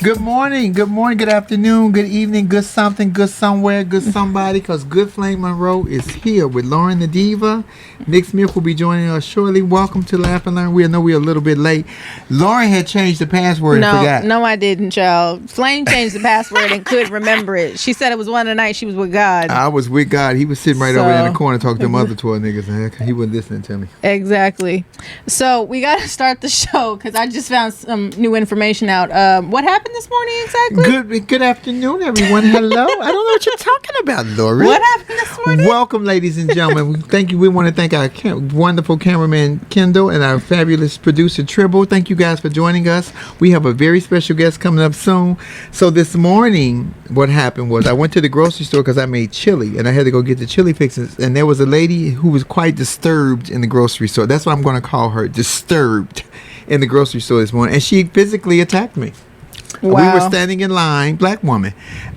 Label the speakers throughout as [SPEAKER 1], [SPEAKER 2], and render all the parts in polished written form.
[SPEAKER 1] Good morning, good afternoon, good evening, good something, good somewhere, good somebody, because Good Flame Monroe is here with Lauren the Diva. Nick Smith will be joining us shortly. Welcome to Laugh and Learn. We know we're a little bit late. Lauren had changed the password and forgot.
[SPEAKER 2] No, I didn't, child. Flame changed the password and couldn't remember it. She said it was one of the nights she was with God.
[SPEAKER 1] I was with God. He was sitting right over there in the corner talking to them other 12 niggas. And he wasn't listening to me.
[SPEAKER 2] Exactly. So we got to start the show because I just found some new information out. What happened this morning exactly?
[SPEAKER 1] Good afternoon, everyone. Hello. I don't know what you're talking about, Lori.
[SPEAKER 2] What happened this morning?
[SPEAKER 1] Welcome, ladies and gentlemen. Thank you. We want to thank our wonderful cameraman, Kendall, and our fabulous producer, Tribble. Thank you guys for joining us. We have a very special guest coming up soon. So this morning, what happened was I went to the grocery store because I made chili, and I had to go get the chili fixes. And there was a lady who was quite disturbed in the grocery store. That's what I'm going to call her, disturbed in the grocery store this morning. And she physically attacked me.
[SPEAKER 2] Wow.
[SPEAKER 1] We were standing in line, black woman,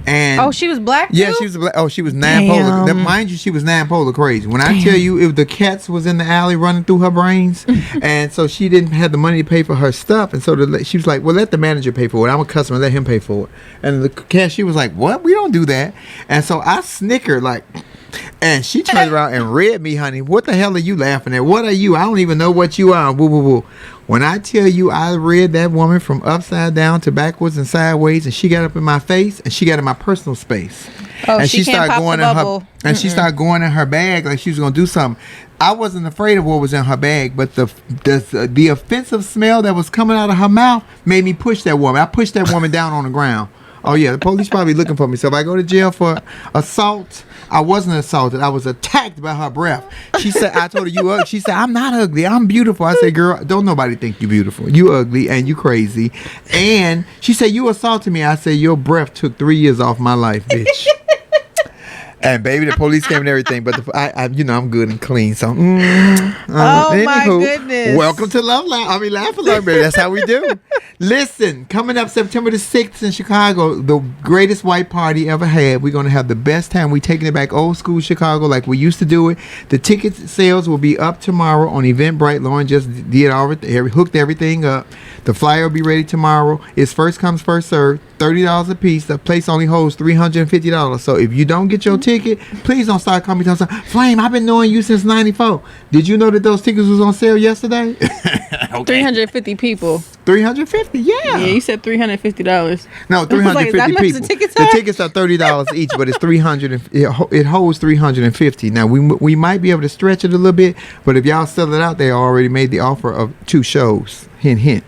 [SPEAKER 1] and
[SPEAKER 2] she was black too?
[SPEAKER 1] Yeah, she was black. Oh, she was non-polar. Mind you, she was non-polar crazy. When I tell you, if the cats was in the alley running through her brains, and so she didn't have the money to pay for her stuff, and so she was like, "Well, let the manager pay for it. I'm a customer. Let him pay for it." And the cashier was like, "What? We don't do that." And so I snickered like. And she turned around and read me, honey. What the hell are you laughing at? What are you? I don't even know what you are. Woo, woo, woo. When I tell you I read that woman from upside down to backwards and sideways, and she got up in my face and she got in my personal space.
[SPEAKER 2] Oh,
[SPEAKER 1] and
[SPEAKER 2] she can't pop the bubble.
[SPEAKER 1] She started going in her bag like she was gonna do something. I wasn't afraid of what was in her bag, but the offensive smell that was coming out of her mouth made me push that woman. I pushed that woman down on the ground. Oh, yeah, the police probably looking for me. So if I go to jail for assault, I wasn't assaulted. I was attacked by her breath. She said, I told her, you ugly. She said, I'm not ugly. I'm beautiful. I said, girl, don't nobody think you beautiful. You ugly and you crazy. And she said, you assaulted me. I said, your breath took 3 years off my life, bitch. And baby, the police came and everything, but I'm good and clean. So,
[SPEAKER 2] my goodness!
[SPEAKER 1] Welcome to Laugh and Learn, baby. That's how we do. Listen, coming up September the 6th in Chicago, the greatest white party ever had. We're gonna have the best time. We're taking it back old school Chicago like we used to do it. The ticket sales will be up tomorrow on Eventbrite. Lauren just did hooked everything up. The flyer will be ready tomorrow. It's first comes, first served. $30 a piece. The place only holds $350. So if you don't get your ticket, please don't start calling me telling me, Flame, I've been knowing you since '94. Did you know that those tickets was on sale yesterday?
[SPEAKER 2] Okay. 350 people.
[SPEAKER 1] 350, yeah.
[SPEAKER 2] Yeah, you said $350.
[SPEAKER 1] No, 350 people. The tickets are $30 each, but it's 300. It holds 350. Now we might be able to stretch it a little bit, but if y'all sell it out, they already made the offer of 2 shows. Hint, hint.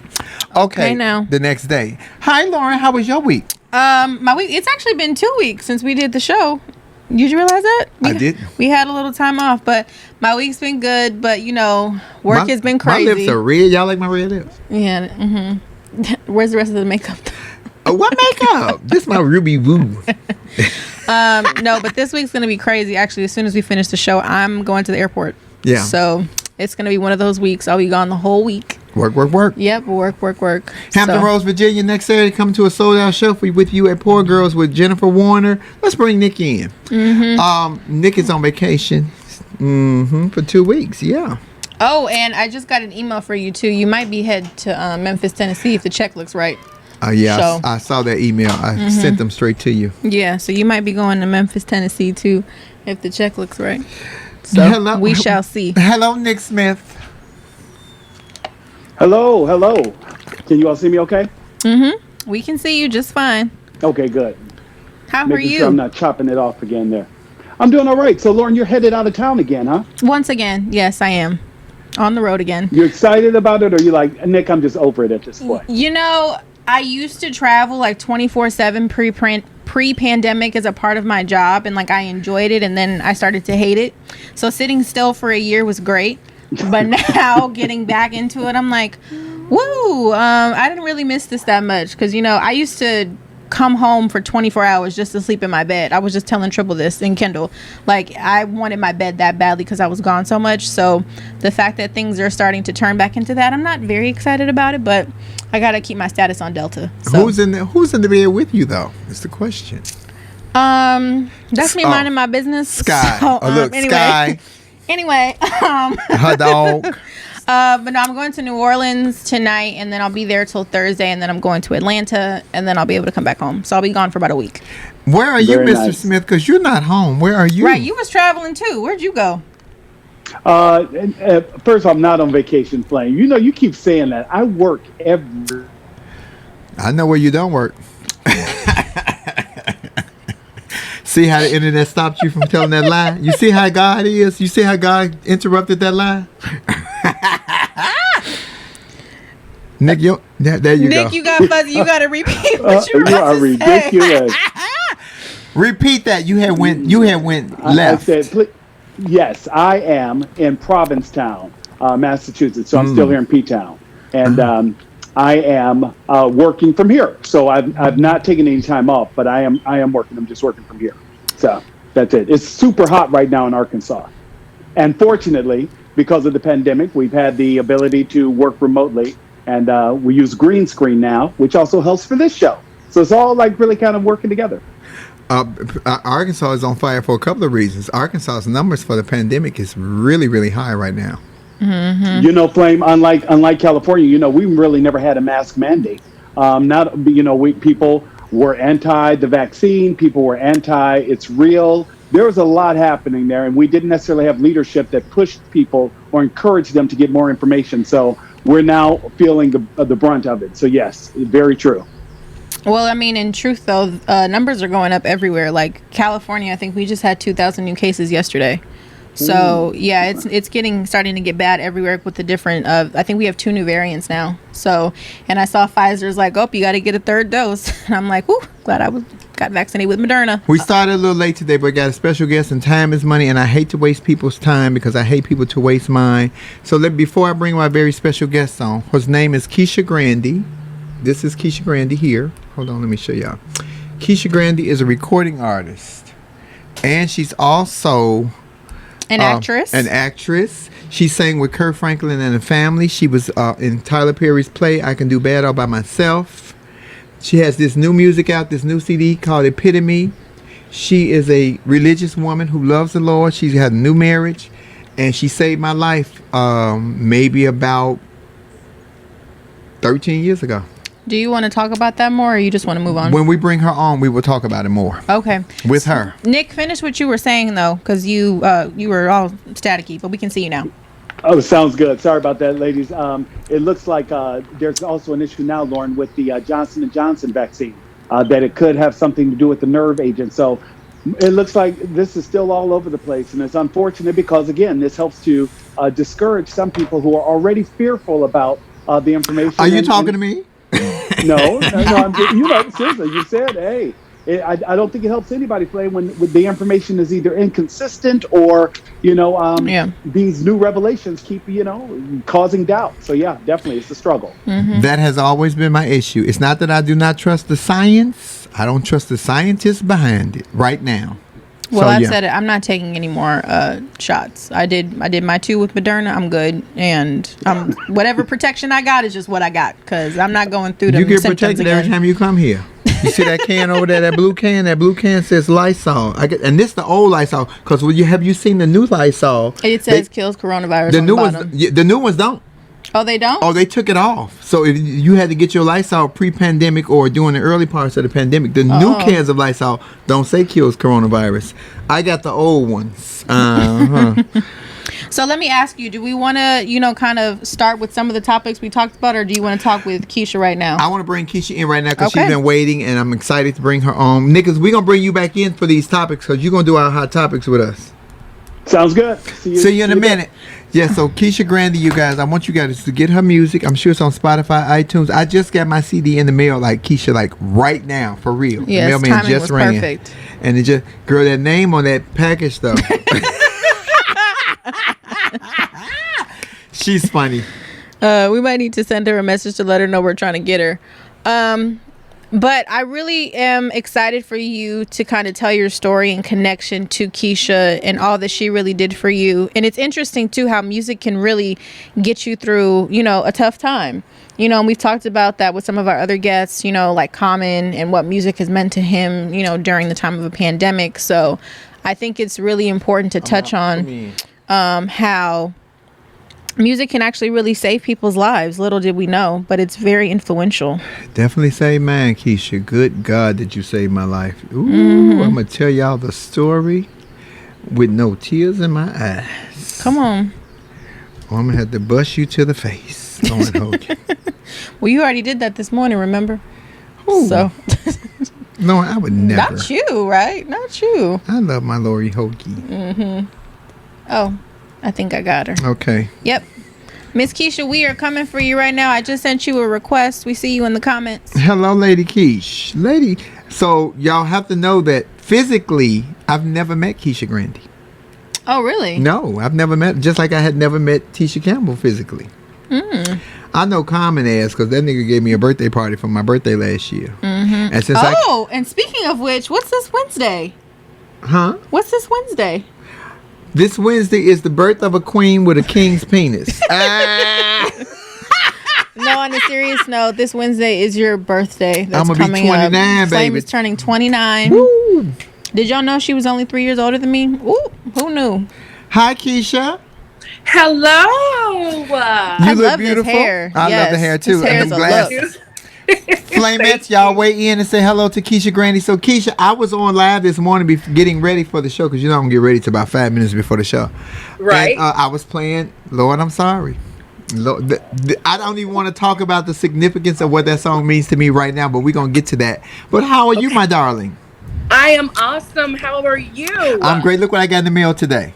[SPEAKER 1] Okay,
[SPEAKER 2] now.
[SPEAKER 1] The next day. Hi, Lauren. How was your week?
[SPEAKER 2] My week. It's actually been 2 weeks since we did the show. Did you realize that?
[SPEAKER 1] I did.
[SPEAKER 2] We had a little time off, but my week's been good. But work has been crazy.
[SPEAKER 1] My lips are red. Y'all like my red lips?
[SPEAKER 2] Yeah. Mm-hmm. Where's the rest of the makeup?
[SPEAKER 1] What makeup? This is my Ruby Woo.
[SPEAKER 2] No, but this week's gonna be crazy. Actually, as soon as we finish the show, I'm going to the airport.
[SPEAKER 1] Yeah.
[SPEAKER 2] So it's gonna be one of those weeks. I'll be gone the whole week.
[SPEAKER 1] Work.
[SPEAKER 2] Yep, work.
[SPEAKER 1] Hampton Roads, Virginia, next Saturday, come to a sold-out show with you at Poor Girls with Jennifer Warner. Let's bring Nick in. Mm-hmm. Nick is on vacation for 2 weeks, yeah.
[SPEAKER 2] Oh, and I just got an email for you, too. You might be headed to Memphis, Tennessee, if the check looks right.
[SPEAKER 1] Yeah, I saw that email. I sent them straight to you.
[SPEAKER 2] Yeah, so you might be going to Memphis, Tennessee, too, if the check looks right. So we shall see.
[SPEAKER 1] Hello, Nick Smith.
[SPEAKER 3] Hello. Can you all see me okay?
[SPEAKER 2] Mm-hmm. We can see you just fine.
[SPEAKER 3] Okay, good.
[SPEAKER 2] How are
[SPEAKER 3] Making
[SPEAKER 2] you?
[SPEAKER 3] sure I'm not chopping it off again there. I'm doing all right. So, Lauren, you're headed out of town again, huh?
[SPEAKER 2] Once again, yes, I am. On the road again.
[SPEAKER 3] You excited about it, or you like, Nick, I'm just over it at this point?
[SPEAKER 2] I used to travel like 24/7 pre-pandemic as a part of my job, and I enjoyed it, and then I started to hate it. So sitting still for a year was great. But now getting back into it, I'm like, woo, I didn't really miss this that much. Because, I used to come home for 24 hours just to sleep in my bed. I was just telling Triple this and Kendall. I wanted my bed that badly because I was gone so much. So the fact that things are starting to turn back into that, I'm not very excited about it. But I got to keep my status on Delta. So.
[SPEAKER 1] Who's in the bed with you, though? Is the question.
[SPEAKER 2] That's me minding my business.
[SPEAKER 1] Sky.
[SPEAKER 2] So,
[SPEAKER 1] anyway.
[SPEAKER 2] Sky. Anyway,
[SPEAKER 1] her dog.
[SPEAKER 2] But no, I'm going to New Orleans tonight, and then I'll be there till Thursday, and then I'm going to Atlanta, and then I'll be able to come back home. So I'll be gone for about a week.
[SPEAKER 1] Where are you,
[SPEAKER 3] Very
[SPEAKER 1] Mr.
[SPEAKER 3] nice.
[SPEAKER 1] Smith? Because you're not home. Where are you?
[SPEAKER 2] Right, you was traveling too. Where'd you go?
[SPEAKER 3] First, I'm not on vacation, Flame. You know, you keep saying that. I work every.
[SPEAKER 1] I know where you don't work. See how the internet stopped you from telling that lie? You see how God is? You see how God interrupted that lie? Nick, there you go.
[SPEAKER 2] Nick, you got fuzzy. You got to repeat what you were
[SPEAKER 3] You
[SPEAKER 2] about
[SPEAKER 3] are
[SPEAKER 2] to
[SPEAKER 3] ridiculous.
[SPEAKER 1] Repeat that. You had went
[SPEAKER 3] I
[SPEAKER 1] left.
[SPEAKER 3] said, yes, I am in Provincetown, Massachusetts. So I'm still here in P-Town. And I am working from here. So I've not taken any time off, but I am working. I'm just working from here. So that's it. It's super hot right now in Arkansas. And fortunately, because of the pandemic, we've had the ability to work remotely. And we use green screen now, which also helps for this show. So it's all like really kind of working together.
[SPEAKER 1] Arkansas is on fire for a couple of reasons. Arkansas's numbers for the pandemic is really, really high right now.
[SPEAKER 2] Mm-hmm.
[SPEAKER 3] You know, Flame, unlike California, you know, we really never had a mask mandate. People were anti the vaccine. People were anti it's real. There was a lot happening there, and we didn't necessarily have leadership that pushed people or encouraged them to get more information. So we're now feeling the brunt of it. So yes, very true.
[SPEAKER 2] Well, I mean, in truth, though, numbers are going up everywhere. Like California, I think we just had 2,000 new cases yesterday. So yeah, it's starting to get bad everywhere with the different. I think we have 2 new variants now. So, and I saw Pfizer's like, oh, you got to get a 3rd dose, and I'm like, whoo, glad I got vaccinated with Moderna.
[SPEAKER 1] We started a little late today, but got a special guest, and time is money, and I hate to waste people's time because I hate people to waste mine. So before I bring my very special guest on, his name is Kisha Grandy. This is Kisha Grandy here. Hold on, let me show y'all. Kisha Grandy is a recording artist, and she's also
[SPEAKER 2] An actress.
[SPEAKER 1] She sang with Kurt Franklin and the Family. She was in Tyler Perry's play I Can Do Bad All By Myself. She has this new music out, this new CD called Epitome. She is a religious woman who loves the Lord. She's had a new marriage, and she saved my life maybe about 13 years ago.
[SPEAKER 2] Do you want to talk about that more, or you just want to move on?
[SPEAKER 1] When we bring her on, we will talk about it more.
[SPEAKER 2] Okay.
[SPEAKER 1] With her.
[SPEAKER 2] Nick, finish what you were saying, though, because you were all staticky, but we can see you now.
[SPEAKER 3] Oh, sounds good. Sorry about that, ladies. It looks like there's also an issue now, Lauren, with the Johnson & Johnson vaccine, that it could have something to do with the nerve agent. So it looks like this is still all over the place. And it's unfortunate because, again, this helps to discourage some people who are already fearful about the information.
[SPEAKER 1] Are you talking to me?
[SPEAKER 3] No. Seriously, you said, hey, I don't think it helps anybody play when the information is either inconsistent or, these new revelations keep, causing doubt. So, yeah, definitely, it's a struggle.
[SPEAKER 2] Mm-hmm.
[SPEAKER 1] That has always been my issue. It's not that I do not trust the science. I don't trust the scientists behind it right now.
[SPEAKER 2] Well, I've said it. I'm not taking any more shots. I did my 2 with Moderna. I'm good, and whatever protection I got is just what I got because I'm not going through the.
[SPEAKER 1] You get protected every time you come here. You see that can over there, that blue can? That blue can says Lysol. And this the old Lysol because have you seen the new Lysol?
[SPEAKER 2] It says kills coronavirus.
[SPEAKER 1] The
[SPEAKER 2] on
[SPEAKER 1] new
[SPEAKER 2] the
[SPEAKER 1] ones,
[SPEAKER 2] bottom.
[SPEAKER 1] the new ones don't.
[SPEAKER 2] Oh, they don't?
[SPEAKER 1] Oh, they took it off. So if you had to get your Lysol pre-pandemic or during the early parts of the pandemic, the new cans of Lysol don't say kills coronavirus. I got the old ones.
[SPEAKER 2] So let me ask you, do we want to, kind of start with some of the topics we talked about, or do you want to talk with Kisha right now?
[SPEAKER 1] I want to bring Kisha in right now because she's been waiting, and I'm excited to bring her on. Nicholas, we're going to bring you back in for these topics because you're going to do our hot topics with us.
[SPEAKER 3] Sounds good.
[SPEAKER 1] See you in a minute. Yeah, so Kisha Grandy, you guys, I want you guys to get her music. I'm sure it's on Spotify, iTunes. I just got my CD in the mail, like Kisha, like right now, for real.
[SPEAKER 2] Yes,
[SPEAKER 1] the mailman
[SPEAKER 2] timing was perfect.
[SPEAKER 1] And it just, girl, that name on that package, though. She's funny.
[SPEAKER 2] We might need to send her a message to let her know we're trying to get her. But I really am excited for you to kind of tell your story in connection to Kisha and all that she really did for you. And it's interesting, too, how music can really get you through, a tough time. And we've talked about that with some of our other guests, like Common and what music has meant to him, during the time of a pandemic. So I think it's really important to touch on how Music can actually really save people's lives. Little did we know, but it's very influential.
[SPEAKER 1] Definitely say, man, Kisha. Good God, did you save my life? Ooh, I'm gonna tell y'all the story with no tears in my eyes.
[SPEAKER 2] Come on.
[SPEAKER 1] I'm gonna have to bust you to the face. Hogan.
[SPEAKER 2] Well, you already did that this morning, remember?
[SPEAKER 1] Ooh.
[SPEAKER 2] So.
[SPEAKER 1] No, I would never.
[SPEAKER 2] Not you, right? Not you.
[SPEAKER 1] I love my Lori Hoagie.
[SPEAKER 2] Oh, I think I got her.
[SPEAKER 1] Okay.
[SPEAKER 2] Yep. Miss Kisha, we are coming for you right now. I just sent you a request. We see you in the comments.
[SPEAKER 1] Hello, Lady Keish. So y'all have to know that physically, I've never met Kisha Grandy.
[SPEAKER 2] Oh, really?
[SPEAKER 1] No, I've never met, just like I had never met Tisha Campbell physically. I know Common ass because that nigga gave me a birthday party for my birthday last year. And since
[SPEAKER 2] and speaking of which, what's this Wednesday? What's this Wednesday?
[SPEAKER 1] This Wednesday is the birth of a queen with a king's penis.
[SPEAKER 2] No, on a serious note, this Wednesday is your birthday. That's
[SPEAKER 1] I'm gonna be 29,
[SPEAKER 2] up. Flame
[SPEAKER 1] baby.
[SPEAKER 2] is turning 29.
[SPEAKER 1] Woo.
[SPEAKER 2] Did y'all know she was only 3 years older than me? Ooh, who knew?
[SPEAKER 1] Hi, Keisha.
[SPEAKER 4] Hello.
[SPEAKER 1] You look
[SPEAKER 2] love this
[SPEAKER 1] beautiful.
[SPEAKER 2] hair.
[SPEAKER 1] I love the hair too.
[SPEAKER 2] This hair
[SPEAKER 1] And
[SPEAKER 2] is
[SPEAKER 1] them
[SPEAKER 2] a
[SPEAKER 1] glasses. Flamettes, y'all weigh in and say hello to Kisha Grandy. So Keisha, I was on live this morning getting ready for the show because you know I'm gonna get ready to about 5 minutes before the show.
[SPEAKER 4] Right.
[SPEAKER 1] And, I was playing Lord, I'm Sorry. Lord, I don't even want to talk about the significance of what that song means to me right now, but we're gonna get to that. But how are you, my darling?
[SPEAKER 4] I am awesome. How are you?
[SPEAKER 1] I'm great. Look what I got in the mail today.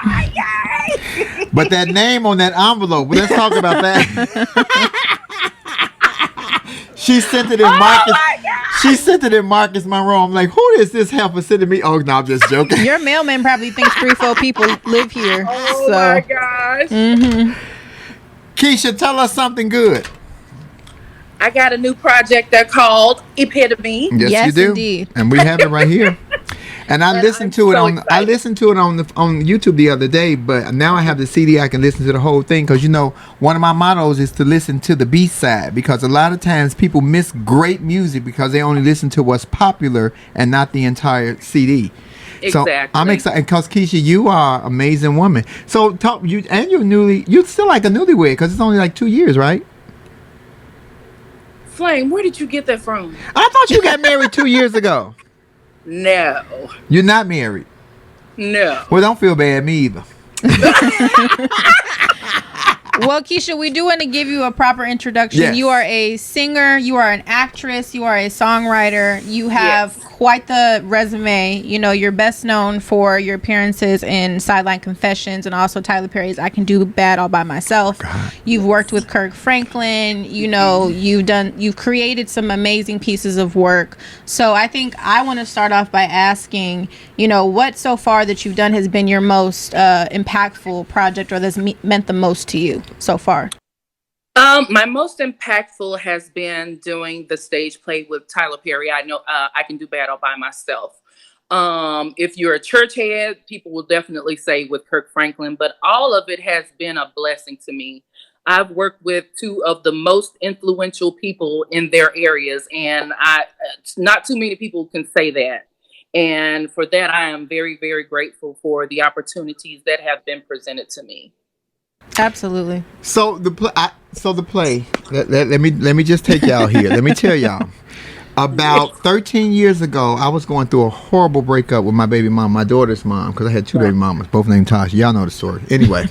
[SPEAKER 4] Yay.
[SPEAKER 1] But that name on that envelope, let's talk about that. She sent it in Marcus. She sent it in Marcus Monroe. I'm like, who is this helper sending me? Oh no, I'm just joking.
[SPEAKER 2] Your mailman probably thinks 3-4 people live here.
[SPEAKER 4] Oh
[SPEAKER 2] so.
[SPEAKER 4] my gosh.
[SPEAKER 1] Keisha, tell us something good.
[SPEAKER 4] I got a new project that's called Epitome.
[SPEAKER 2] Yes,
[SPEAKER 1] you do.
[SPEAKER 2] indeed.
[SPEAKER 1] And we have it right here. And I listened to it on.
[SPEAKER 4] excited.
[SPEAKER 1] I listened to it on YouTube the other day, but now I have the CD. I can listen to the whole thing because you know one of my mottos is to listen to the B side because a lot of times people miss great music because they only listen to what's popular and not the entire CD. So
[SPEAKER 4] Exactly.
[SPEAKER 1] I'm excited because Keisha, you are an amazing woman. So talk you and you're still like a newlywed because it's only like 2 years, right?
[SPEAKER 4] Flame, where did you get that from?
[SPEAKER 1] I thought you got married 2 years ago.
[SPEAKER 4] No.
[SPEAKER 1] You're not married.
[SPEAKER 4] No.
[SPEAKER 1] Well, don't feel bad, me either.
[SPEAKER 2] Well, Keisha, we do want to give you a proper introduction.
[SPEAKER 1] Yes.
[SPEAKER 2] You are a singer, you are an actress, you are a songwriter. You have quite the resume. You know, you're best known for your appearances in Sideline Confessions and also Tyler Perry's I Can Do Bad All By Myself.
[SPEAKER 1] God.
[SPEAKER 2] You've worked with Kirk Franklin. You know, you've created some amazing pieces of work. So I think I want to start off by asking, you know, what so far that you've done has been your most impactful project or that's meant the most to you so far?
[SPEAKER 4] My most impactful has been doing the stage play with Tyler Perry. I know I Can Do Bad All By Myself. If you're a church head, people will definitely say with Kirk Franklin, but all of it has been a blessing to me. I've worked with two of the most influential people in their areas, and not too many people can say that. And for that, I am very, very grateful for the opportunities that have been presented to me.
[SPEAKER 2] Absolutely.
[SPEAKER 1] So the play. Let me just take y'all here. Let me tell y'all. About 13 years ago, I was going through a horrible breakup with my baby mom, my daughter's mom, because I had two baby mamas, both named Tasha. Y'all know the story. Anyway,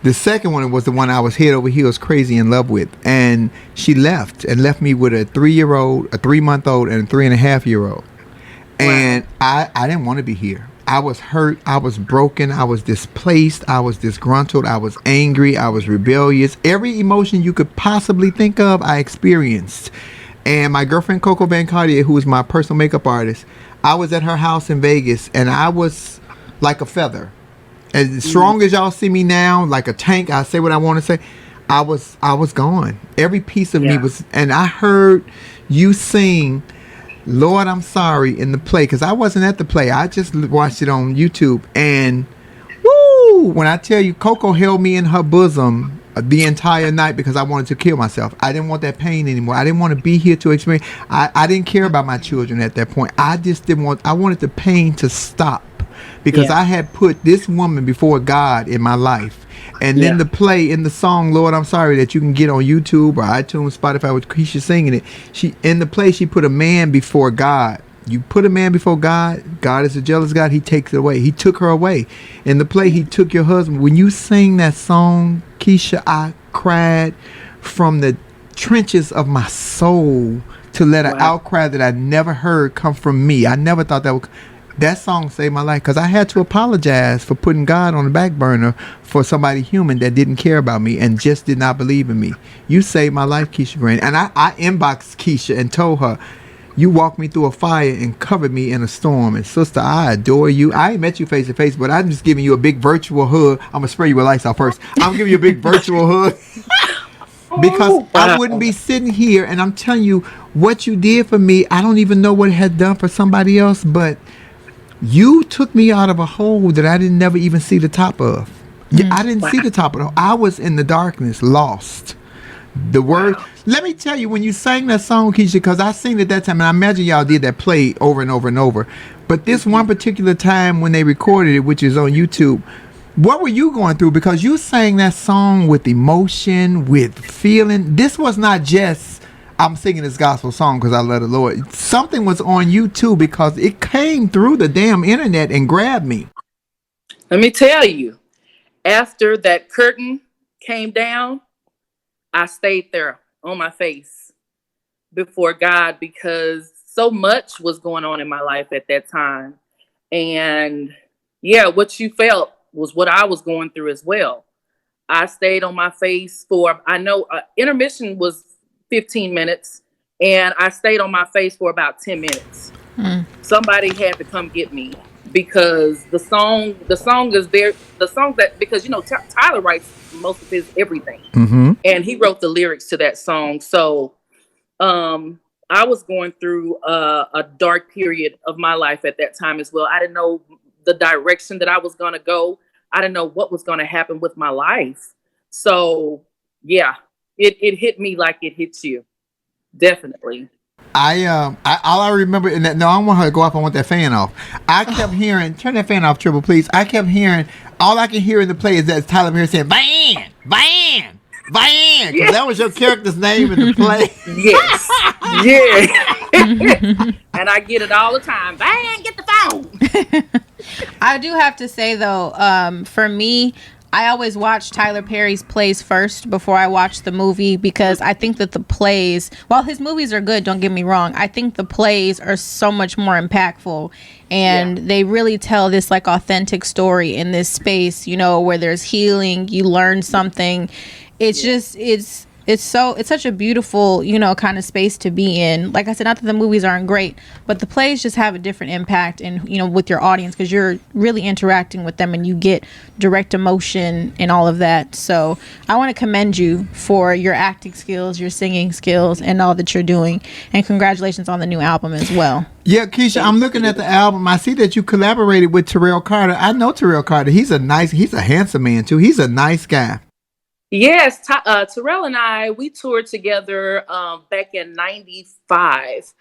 [SPEAKER 1] the second one was the one I was head over heels crazy in love with, and she left me with a 3-year-old, a 3-month-old, and a 3.5-year-old. And I didn't want to be here. I was hurt. I was broken. I was displaced. I was disgruntled. I was angry. I was rebellious. Every emotion you could possibly think of, I experienced. And my girlfriend, Coco Van Cartier, who is my personal makeup artist, I was at her house in Vegas, and I was like a feather. As strong as y'all see me now, like a tank, I say what I want to say. I was gone. Every piece of me was, and I heard you sing Lord, I'm Sorry in the play, because I wasn't at the play. I just watched it on YouTube, and woo! When I tell you, Coco held me in her bosom the entire night because I wanted to kill myself. I didn't want that pain anymore. I didn't want to be here to experience. I didn't care about my children at that point. I just didn't want. I wanted the pain to stop because I had put this woman before God in my life. And then the play in the song "Lord, I'm Sorry" that you can get on YouTube or iTunes, Spotify with Kisha singing it. She in the play she put a man before God. You put a man before God. God is a jealous God. He takes it away. He took her away. In the play, he took your husband. When you sing that song, Kisha, I cried from the trenches of my soul to let an outcry that I never heard come from me. I never thought that song saved my life, because I had to apologize for putting God on the back burner for somebody human that didn't care about me and just did not believe in me. You saved my life, Kisha Grandy. And I inboxed Kisha and told her, you walked me through a fire and covered me in a storm. And sister, I adore you. I ain't met you face to face, but I'm just giving you a big virtual hug. I'm going to spray you with Lysol first. I'm giving you a big virtual hug. Because I wouldn't be sitting here, and I'm telling you, what you did for me, I don't even know what it had done for somebody else, but you took me out of a hole that I didn't never even see the top of. I didn't see the top of the hole. I was in the darkness, lost. The word. Let me tell you, when you sang that song, Kisha, because I sang it that time, and I imagine y'all did that play over and over and over. But this one particular time when they recorded it, which is on YouTube, what were you going through? Because you sang that song with emotion, with feeling. This was not just, I'm singing this gospel song because I love the Lord. Something was on you too, because it came through the damn internet and grabbed me.
[SPEAKER 4] Let me tell you, after that curtain came down, I stayed there on my face before God, because so much was going on in my life at that time. And yeah, what you felt was what I was going through as well. I stayed on my face for, I know intermission was 15 minutes, and I stayed on my face for about 10 minutes. Somebody had to come get me, because the song is there. The song that, because, Tyler writes most of his everything. And he wrote the lyrics to that song. So I was going through a dark period of my life at that time as well. I didn't know the direction that I was going to go. I didn't know what was going to happen with my life. So yeah, it hit me like it hits you. Definitely.
[SPEAKER 1] All I remember, and that, no, I don't want her to go off. I want that fan off. I kept hearing, turn that fan off, Triple, please. I kept hearing, all I can hear in the play is that Tyler Perry saying, Van, Van, Van, because that was your character's name in the play.
[SPEAKER 4] Yes. Yeah. And I get it all the time. Van, get the phone.
[SPEAKER 2] I do have to say, though, for me, I always watch Tyler Perry's plays first before I watch the movie, because I think that the plays, while his movies are good, don't get me wrong, I think the plays are so much more impactful, and they really tell this like authentic story in this space, where there's healing, you learn something. It's just, it's such a beautiful, kind of space to be in. Like I said, not that the movies aren't great, but the plays just have a different impact and, with your audience, because you're really interacting with them and you get direct emotion and all of that. So I want to commend you for your acting skills, your singing skills, and all that you're doing. And congratulations on the new album as well.
[SPEAKER 1] Yeah, Kisha, I'm looking at the album. I see that you collaborated with Terrell Carter. I know Terrell Carter. He's a handsome man too. He's a nice guy.
[SPEAKER 4] Yes, Terrell and I, we toured together back in '95.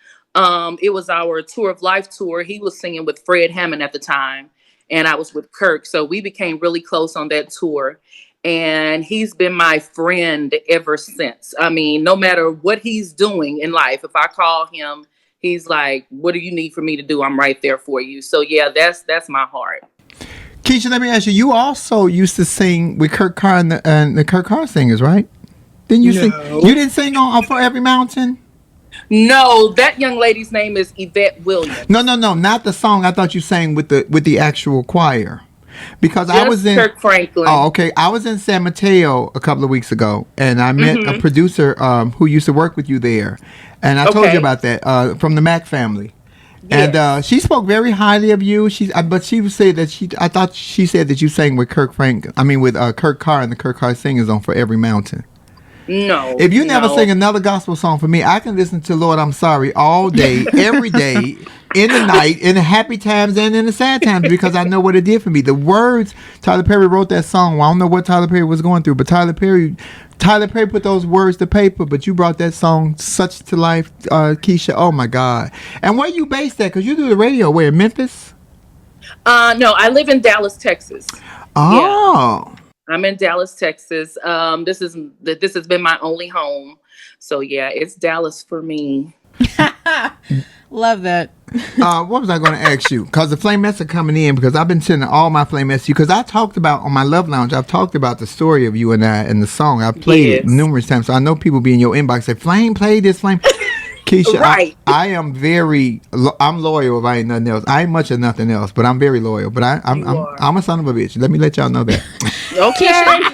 [SPEAKER 4] It was our Tour of Life tour. He was singing with Fred Hammond at the time, and I was with Kirk. So we became really close on that tour. And he's been my friend ever since. I mean, no matter what he's doing in life, if I call him, he's like, what do you need for me to do? I'm right there for you. So yeah, that's my heart.
[SPEAKER 1] Kisha, let me ask you. You also used to sing with Kirk Carr and the Kirk Carr singers, right? Didn't you sing? You didn't sing on For Every Mountain?
[SPEAKER 4] No, that young lady's name is Yvette Williams.
[SPEAKER 1] No, not the song. I thought you sang with the actual choir. Because
[SPEAKER 4] just
[SPEAKER 1] I was in
[SPEAKER 4] Kirk Franklin.
[SPEAKER 1] Oh, okay. I was in San Mateo a couple of weeks ago, and I met a producer who used to work with you there, and I told you about that from the Mack family. Yes. And she spoke very highly of you. But she said that I thought she said that you sang with Kirk Carr and the Kirk Carr Singers on For Every Mountain.
[SPEAKER 4] No.
[SPEAKER 1] If you never sing another gospel song for me, I can listen to Lord, I'm Sorry all day, every day, in the night, in the happy times and in the sad times, because I know what it did for me. The words, Tyler Perry wrote that song. Well, I don't know what Tyler Perry was going through, but Tyler Perry put those words to paper, but you brought that song such to life, Kisha. Oh my God. And where you based at? Because you do the radio. Where, Memphis?
[SPEAKER 4] No, I live in Dallas, Texas.
[SPEAKER 1] Oh.
[SPEAKER 4] Yeah. I'm in Dallas, Texas. This has been my only home. So yeah, it's Dallas for me.
[SPEAKER 2] Love that.
[SPEAKER 1] What was I going to ask you? Because the Flamettes are coming in, because I've been sending all my Flamettes to you. Because I talked about, on my Love Lounge, I've talked about the story of you and I and the song. I've played it numerous times. So I know people be in your inbox say, Flame, play this, Flame. Kisha,
[SPEAKER 4] Right.
[SPEAKER 1] I am I'm loyal if I ain't nothing else. I ain't much of nothing else, but I'm very loyal. But I'm a son of a bitch. Let me let y'all know that.
[SPEAKER 4] Okay.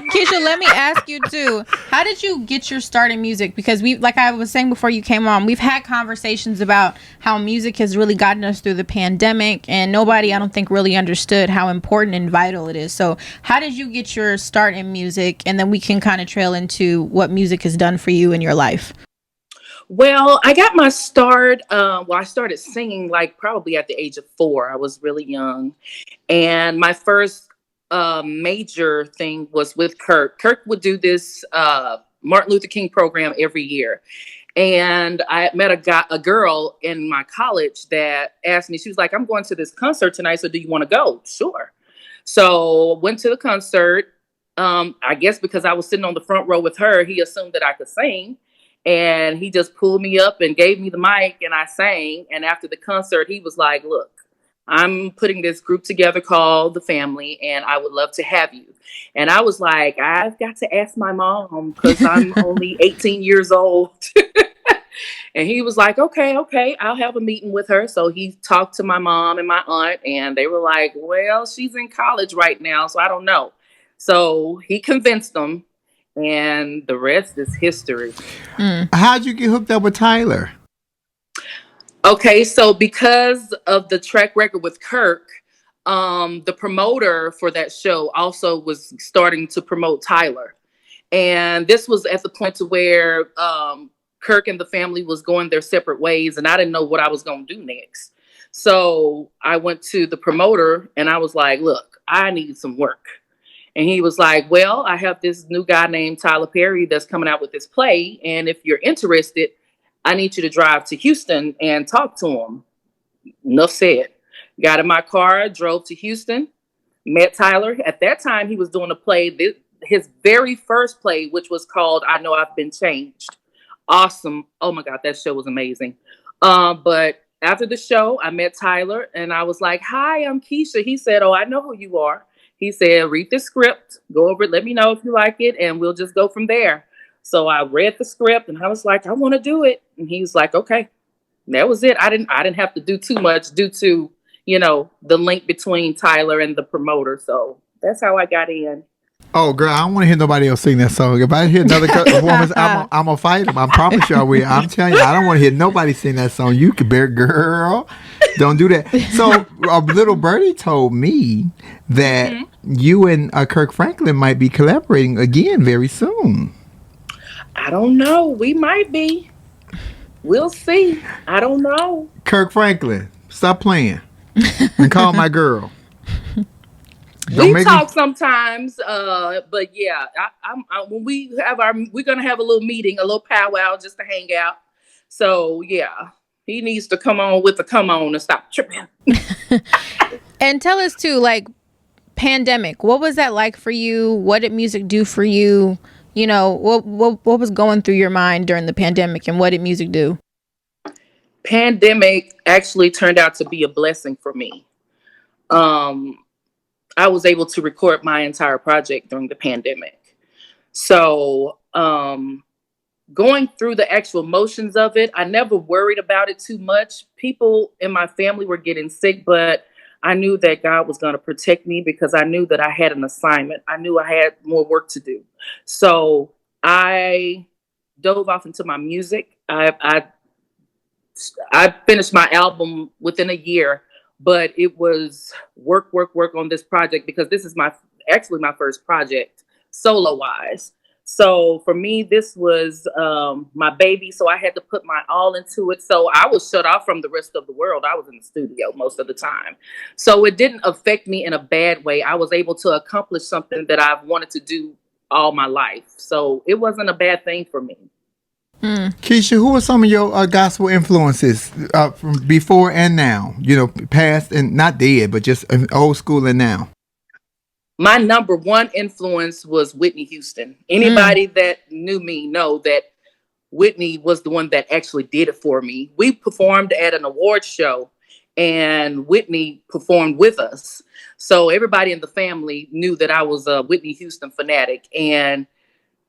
[SPEAKER 2] Kisha, let me ask you too. How did you get your start in music? Because like I was saying before you came on, we've had conversations about how music has really gotten us through the pandemic, and nobody, I don't think, really understood how important and vital it is. So how did you get your start in music? And then we can kind of trail into what music has done for you in your life.
[SPEAKER 4] Well, I got my start. I started singing like probably at the age of 4. I was really young. And my first major thing was with Kirk. Kirk would do this Martin Luther King program every year. And I met a girl in my college that asked me, she was like, I'm going to this concert tonight, so do you want to go? Sure. So went to the concert. I guess because I was sitting on the front row with her, he assumed that I could sing. And he just pulled me up and gave me the mic, and I sang. And after the concert, he was like, look, I'm putting this group together called The Family, and I would love to have you. And I was like, I've got to ask my mom because I'm only 18 years old. And he was like, okay, I'll have a meeting with her. So he talked to my mom and my aunt, and they were like, well, she's in college right now, so I don't know. So he convinced them. And the rest is history.
[SPEAKER 1] How'd you get hooked up with Tyler?
[SPEAKER 4] Okay, so because of the track record with Kirk, the promoter for that show also was starting to promote Tyler. And this was at the point to where Kirk and the family was going their separate ways, and I didn't know what I was going to do next. So I went to the promoter and I was like, look, I need some work. And he was like, well, I have this new guy named Tyler Perry that's coming out with this play. And if you're interested, I need you to drive to Houston and talk to him. Enough said. Got in my car, drove to Houston, met Tyler. At that time, he was doing a play, his very first play, which was called I Know I've Been Changed. Awesome. Oh, my God, that show was amazing. But after the show, I met Tyler, and I was like, hi, I'm Kisha. He said, oh, I know who you are. He said, read the script, go over it, let me know if you like it, and we'll just go from there. So I read the script, and I was like, I want to do it. And he was like, okay. And that was it. I didn't have to do too much due to, the link between Tyler and the promoter. So that's how I got in.
[SPEAKER 1] Oh, girl, I don't want to hear nobody else sing that song. If I hear another woman, I'm going to fight them. I promise you I will. I'm telling you, I don't want to hear nobody sing that song. You can bear, girl. Don't do that. So a little birdie told me that you and Kirk Franklin might be collaborating again very soon.
[SPEAKER 4] I don't know. We might be. We'll see. I don't know.
[SPEAKER 1] Kirk Franklin, stop playing and call my girl.
[SPEAKER 4] We talk sometimes, but yeah, when we're gonna have a little meeting, a little powwow, just to hang out. So yeah, he needs to come on and stop tripping.
[SPEAKER 2] And tell us too, like, pandemic. What was that like for you? What did music do for you? What was going through your mind during the pandemic, and what did music do?
[SPEAKER 4] Pandemic actually turned out to be a blessing for me. I was able to record my entire project during the pandemic. So going through the actual motions of it, I never worried about it too much. People in my family were getting sick, but I knew that God was going to protect me because I knew that I had an assignment. I knew I had more work to do. So I dove off into my music. I finished my album within a year. But it was work on this project because this is my first project solo wise. So for me, this was my baby. So I had to put my all into it. So I was shut off from the rest of the world. I was in the studio most of the time. So it didn't affect me in a bad way. I was able to accomplish something that I've wanted to do all my life. So it wasn't a bad thing for me.
[SPEAKER 1] Kisha, who are some of your gospel influences from before and now? Past and not dead, but just old school and now.
[SPEAKER 4] my number one influence was Whitney Houston. Anybody that knew me know that Whitney was the one that actually did it for me. We performed at an award show and Whitney performed with us. So everybody in the family knew that I was a Whitney Houston fanatic. And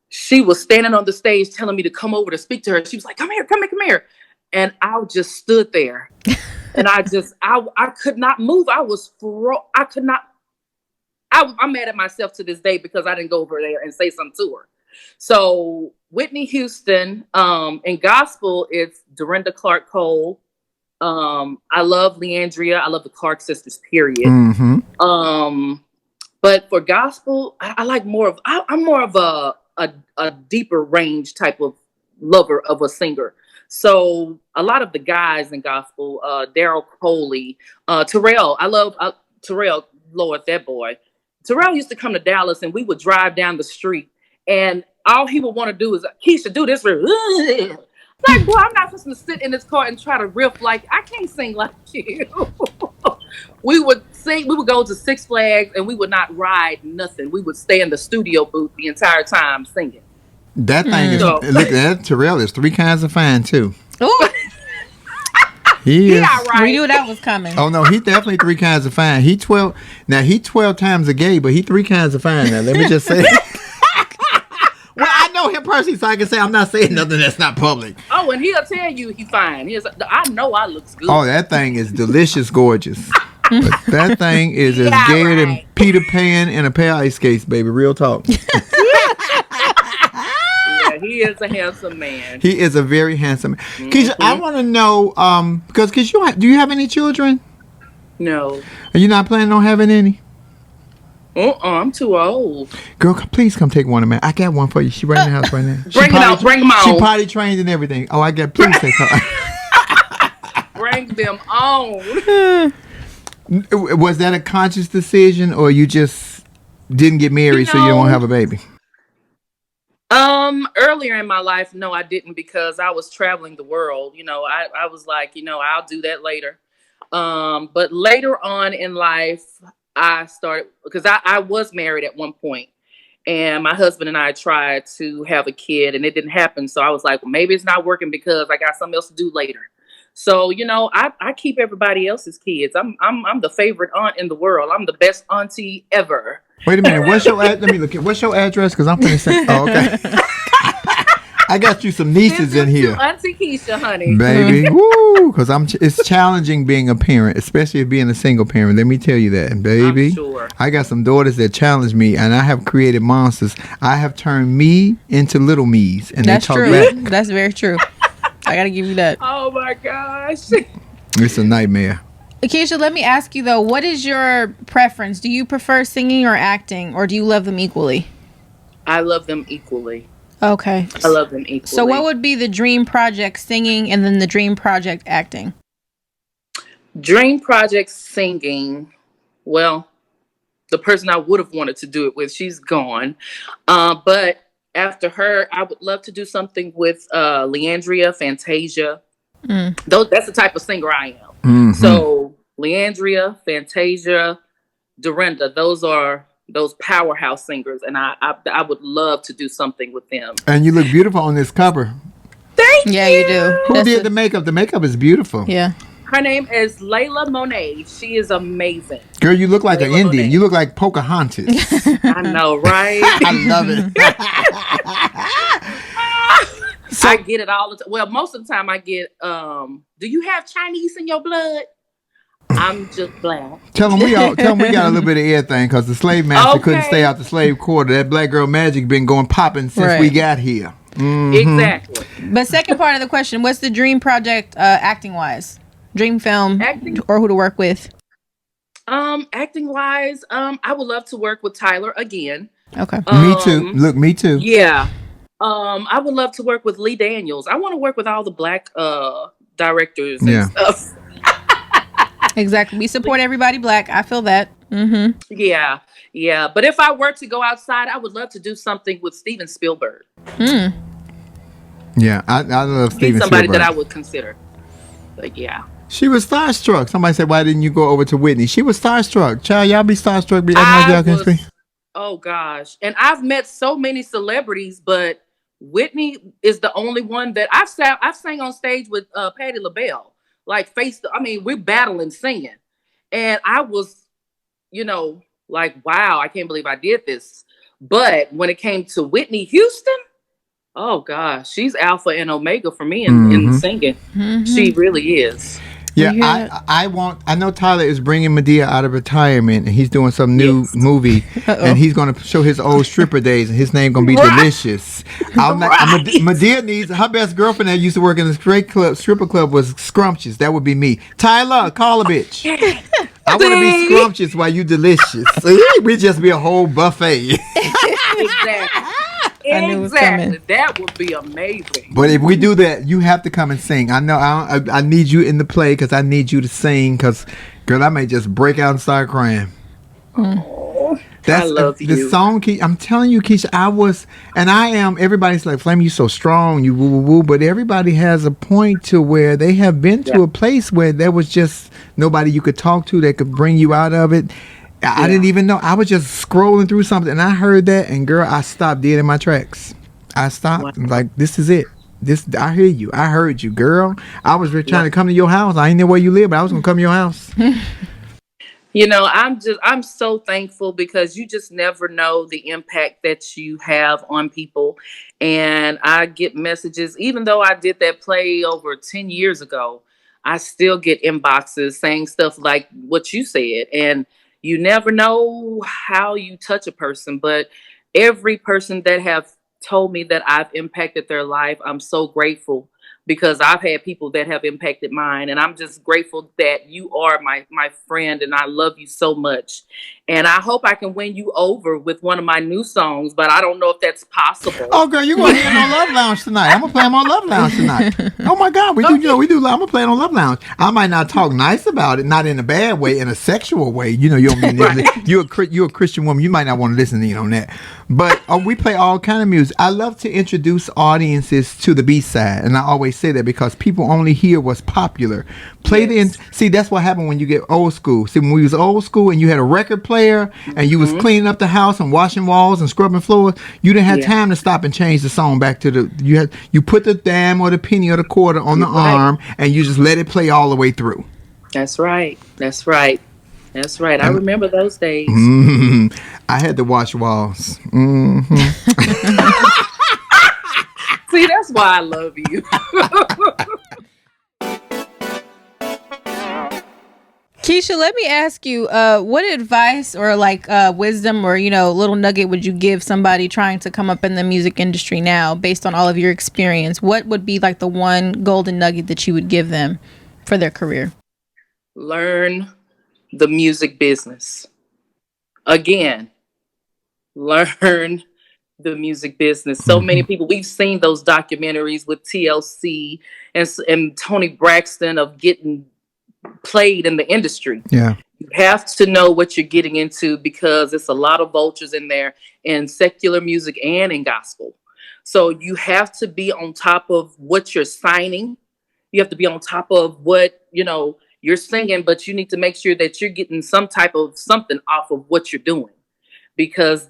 [SPEAKER 4] she was standing on the stage telling me to come over to speak to her. She was like, come here, come here, come here. And I just stood there. And I could not move. I'm mad at myself to this day because I didn't go over there and say something to her. So Whitney Houston, in gospel, it's Dorinda Clark Cole. I love Leandria. I love the Clark sisters, period.
[SPEAKER 1] Mm-hmm.
[SPEAKER 4] But for gospel, I like more of, I'm more of a deeper range type of lover of a singer. So a lot of the guys in gospel, Daryl Coley, Terrell, I love Terrell, Lord, that boy. Terrell used to come to Dallas and we would drive down the street and all he would want to do is, Kisha, do this. Like, boy, I'm not supposed to sit in this car and try to riff like, I can't sing like you. We would go to Six Flags and we would not ride nothing. We would stay in the studio booth the entire time singing.
[SPEAKER 1] That thing is, look at that, Terrell is 3 kinds of fine too.
[SPEAKER 2] Ooh.
[SPEAKER 1] He is.
[SPEAKER 2] Right. We knew that was coming.
[SPEAKER 1] Oh no, he definitely 3 kinds of fine. He 12 times a gay, but he 3 kinds of fine now. Let me just say. Well, I know him personally, so I can say I'm not saying nothing that's not public.
[SPEAKER 4] Oh, and he'll tell you he's fine. I know I looks good.
[SPEAKER 1] Oh, that thing is delicious, gorgeous. But that thing is as gayer than Peter Pan and a pair of ice skates, baby. Real talk.
[SPEAKER 4] He is a handsome man.
[SPEAKER 1] He is a very handsome man. Kisha, I want to know, because do you have any children?
[SPEAKER 4] No.
[SPEAKER 1] Are you not planning on having any?
[SPEAKER 4] I'm too old.
[SPEAKER 1] Girl, please come take one of mine. I got one for you. She right in the house right now.
[SPEAKER 4] Bring them on.
[SPEAKER 1] She potty trained and everything. Oh, please take her.
[SPEAKER 4] Bring them on.
[SPEAKER 1] Was that a conscious decision or you just didn't get married so you don't want to have a baby?
[SPEAKER 4] Earlier in my life, no, I didn't because I was traveling the world. I was like, I'll do that later. But later on in life, I started because I was married at one point and my husband and I tried to have a kid and it didn't happen. So I was like, well, maybe it's not working because I got something else to do later. So, I keep everybody else's kids. I'm the favorite aunt in the world. I'm the best auntie ever.
[SPEAKER 1] Wait a minute. Let me look at what's your address? Because I'm finna say, oh, okay. I got you some nieces in here.
[SPEAKER 4] Auntie Kisha, honey.
[SPEAKER 1] Baby. Woo. Because it's challenging being a parent, especially being a single parent. Let me tell you that. And baby,
[SPEAKER 4] I'm sure.
[SPEAKER 1] I got some daughters that challenge me and I have created monsters. I have turned me into little me's. And
[SPEAKER 2] that's
[SPEAKER 1] they talk
[SPEAKER 2] true.
[SPEAKER 1] back.
[SPEAKER 2] That's very true. I got to give you that.
[SPEAKER 4] Oh my gosh.
[SPEAKER 1] It's a nightmare.
[SPEAKER 2] Kisha, let me ask you though, what is your preference? Do you prefer singing or acting or do you love them equally?
[SPEAKER 4] I love them equally.
[SPEAKER 2] Okay.
[SPEAKER 4] I love them equally.
[SPEAKER 2] So what would be the dream project singing and then the dream project acting?
[SPEAKER 4] Dream project singing. Well, the person I would have wanted to do it with, she's gone. But after her, I would love to do something with Leandria, Fantasia. That's the type of singer I am. Mm-hmm. So Leandria, Fantasia, Dorinda, those are those powerhouse singers, and I would love to do something with them.
[SPEAKER 1] And you look beautiful on this cover.
[SPEAKER 4] Thank you.
[SPEAKER 2] Yeah, you do.
[SPEAKER 1] Who did the makeup? The makeup is beautiful.
[SPEAKER 2] Yeah.
[SPEAKER 4] Her name is Layla Monet. She is amazing.
[SPEAKER 1] Girl, you look like
[SPEAKER 4] Layla
[SPEAKER 1] an Indian.
[SPEAKER 4] Monet.
[SPEAKER 1] You look like Pocahontas.
[SPEAKER 4] I know, right?
[SPEAKER 1] I love it.
[SPEAKER 4] So, I get it all the time. Well, most of the time I get, do you have Chinese in your blood? I'm just black.
[SPEAKER 1] Tell them we got a little bit of everything because the slave master couldn't stay out the slave quarter. That black girl magic been going popping since we got here. Mm-hmm.
[SPEAKER 4] Exactly.
[SPEAKER 2] But second part of the question, what's the dream project acting wise? Dream film or who to work with?
[SPEAKER 4] Acting wise, I would love to work with Tyler again.
[SPEAKER 2] Okay.
[SPEAKER 1] Me too. Look, me too.
[SPEAKER 4] Yeah. I would love to work with Lee Daniels. I want to work with all the black directors and stuff.
[SPEAKER 2] Exactly. We support everybody black. I feel that. Mm-hmm.
[SPEAKER 4] Yeah. Yeah. But if I were to go outside, I would love to do something with Steven Spielberg.
[SPEAKER 1] Yeah. I love Steven Spielberg.
[SPEAKER 4] Somebody that I would consider. But yeah.
[SPEAKER 1] She was starstruck. Somebody said, why didn't you go over to Whitney? She was starstruck. Child, y'all be starstruck. Be acting like y'all can speak.
[SPEAKER 4] Oh gosh. And I've met so many celebrities, but Whitney is the only one that I've sang on stage with Patti LaBelle. Like we're battling singing. And I was, you know, like, wow, I can't believe I did this. But when it came to Whitney Houston, oh gosh, she's alpha and omega for me in singing. She really is.
[SPEAKER 1] Yeah, I know Tyler is bringing Medea out of retirement, and he's doing some new movie, and he's going to show his old stripper days, and his name going to be Delicious. Medea needs her best girlfriend that used to work in the stripper club was Scrumptious. That would be me. Tyler, call a bitch. I want to be scrumptious while you delicious. We just be a whole buffet.
[SPEAKER 4] Exactly.
[SPEAKER 2] I knew it was coming.
[SPEAKER 4] That would be amazing.
[SPEAKER 1] But if we do that, you have to come and sing. I know I need you in the play because I need you to sing. Because, girl, I may just break out and start crying.
[SPEAKER 4] Oh, I love you.
[SPEAKER 1] The song, I'm telling you, Kisha, I am. Everybody's like, Flame, you so strong, you woo woo woo. But everybody has a point to where they have been to a place where there was just nobody you could talk to that could bring you out of it. I didn't even know. I was just scrolling through something and I heard that, and girl, I stopped dead in my tracks. I stopped.
[SPEAKER 4] Wow.
[SPEAKER 1] Like, this is it. I hear you. I heard you, girl. I was trying to come to your house. I ain't know where you live, but I was gonna come to your house.
[SPEAKER 4] You know, I'm so thankful because you just never know the impact that you have on people. And I get messages, even though I did that play over 10 years ago, I still get inboxes saying stuff like what you said. And you never know how you touch a person, but every person that have told me that I've impacted their life, I'm so grateful because I've had people that have impacted mine. And I'm just grateful that you are my friend and I love you so much. And I hope I can win you over with one of my new songs, but I don't know if that's possible.
[SPEAKER 1] Oh, girl, you're going to hear him on Love Lounge tonight. I'm going to play him on Love Lounge tonight. Oh, my God. We do. I'm going to play it on Love Lounge. I might not talk nice about it, not in a bad way, in a sexual way. You know, you don't mean right. You're a Christian woman. You might not want to listen in on that. But we play all kind of music. I love to introduce audiences to the B-side. And I always say that because people only hear what's popular. See, that's what happened when you get old school. See, when we was old school and you had a record player and you was cleaning up the house and washing walls and scrubbing floors, you didn't have time to stop and change the song back to you put the dime or the penny or the quarter on the arm and you just let it play all the way through.
[SPEAKER 4] That's right. I remember those days.
[SPEAKER 1] I had to wash walls.
[SPEAKER 4] See, that's why I love you.
[SPEAKER 2] Kisha, let me ask you, what advice or wisdom or, little nugget would you give somebody trying to come up in the music industry now based on all of your experience? What would be like the one golden nugget that you would give them for their career?
[SPEAKER 4] Learn the music business. Again, learn the music business. So many people, we've seen those documentaries with TLC and Tony Braxton of getting played in the industry.
[SPEAKER 1] Yeah.
[SPEAKER 4] You have to know what you're getting into because it's a lot of vultures in there in secular music and in gospel. So you have to be on top of what you're signing. You have to be on top of what, you're singing, but you need to make sure that you're getting some type of something off of what you're doing because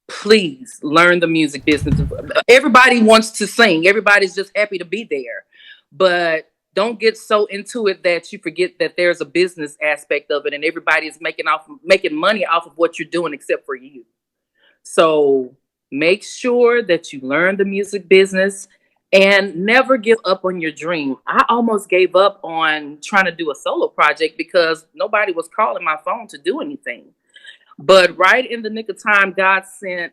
[SPEAKER 4] please learn the music business. Everybody wants to sing. Everybody's just happy to be there, but don't get so into it that you forget that there's a business aspect of it and everybody is making money off of what you're doing except for you. So make sure that you learn the music business and never give up on your dream. I almost gave up on trying to do a solo project because nobody was calling my phone to do anything. But right in the nick of time, God sent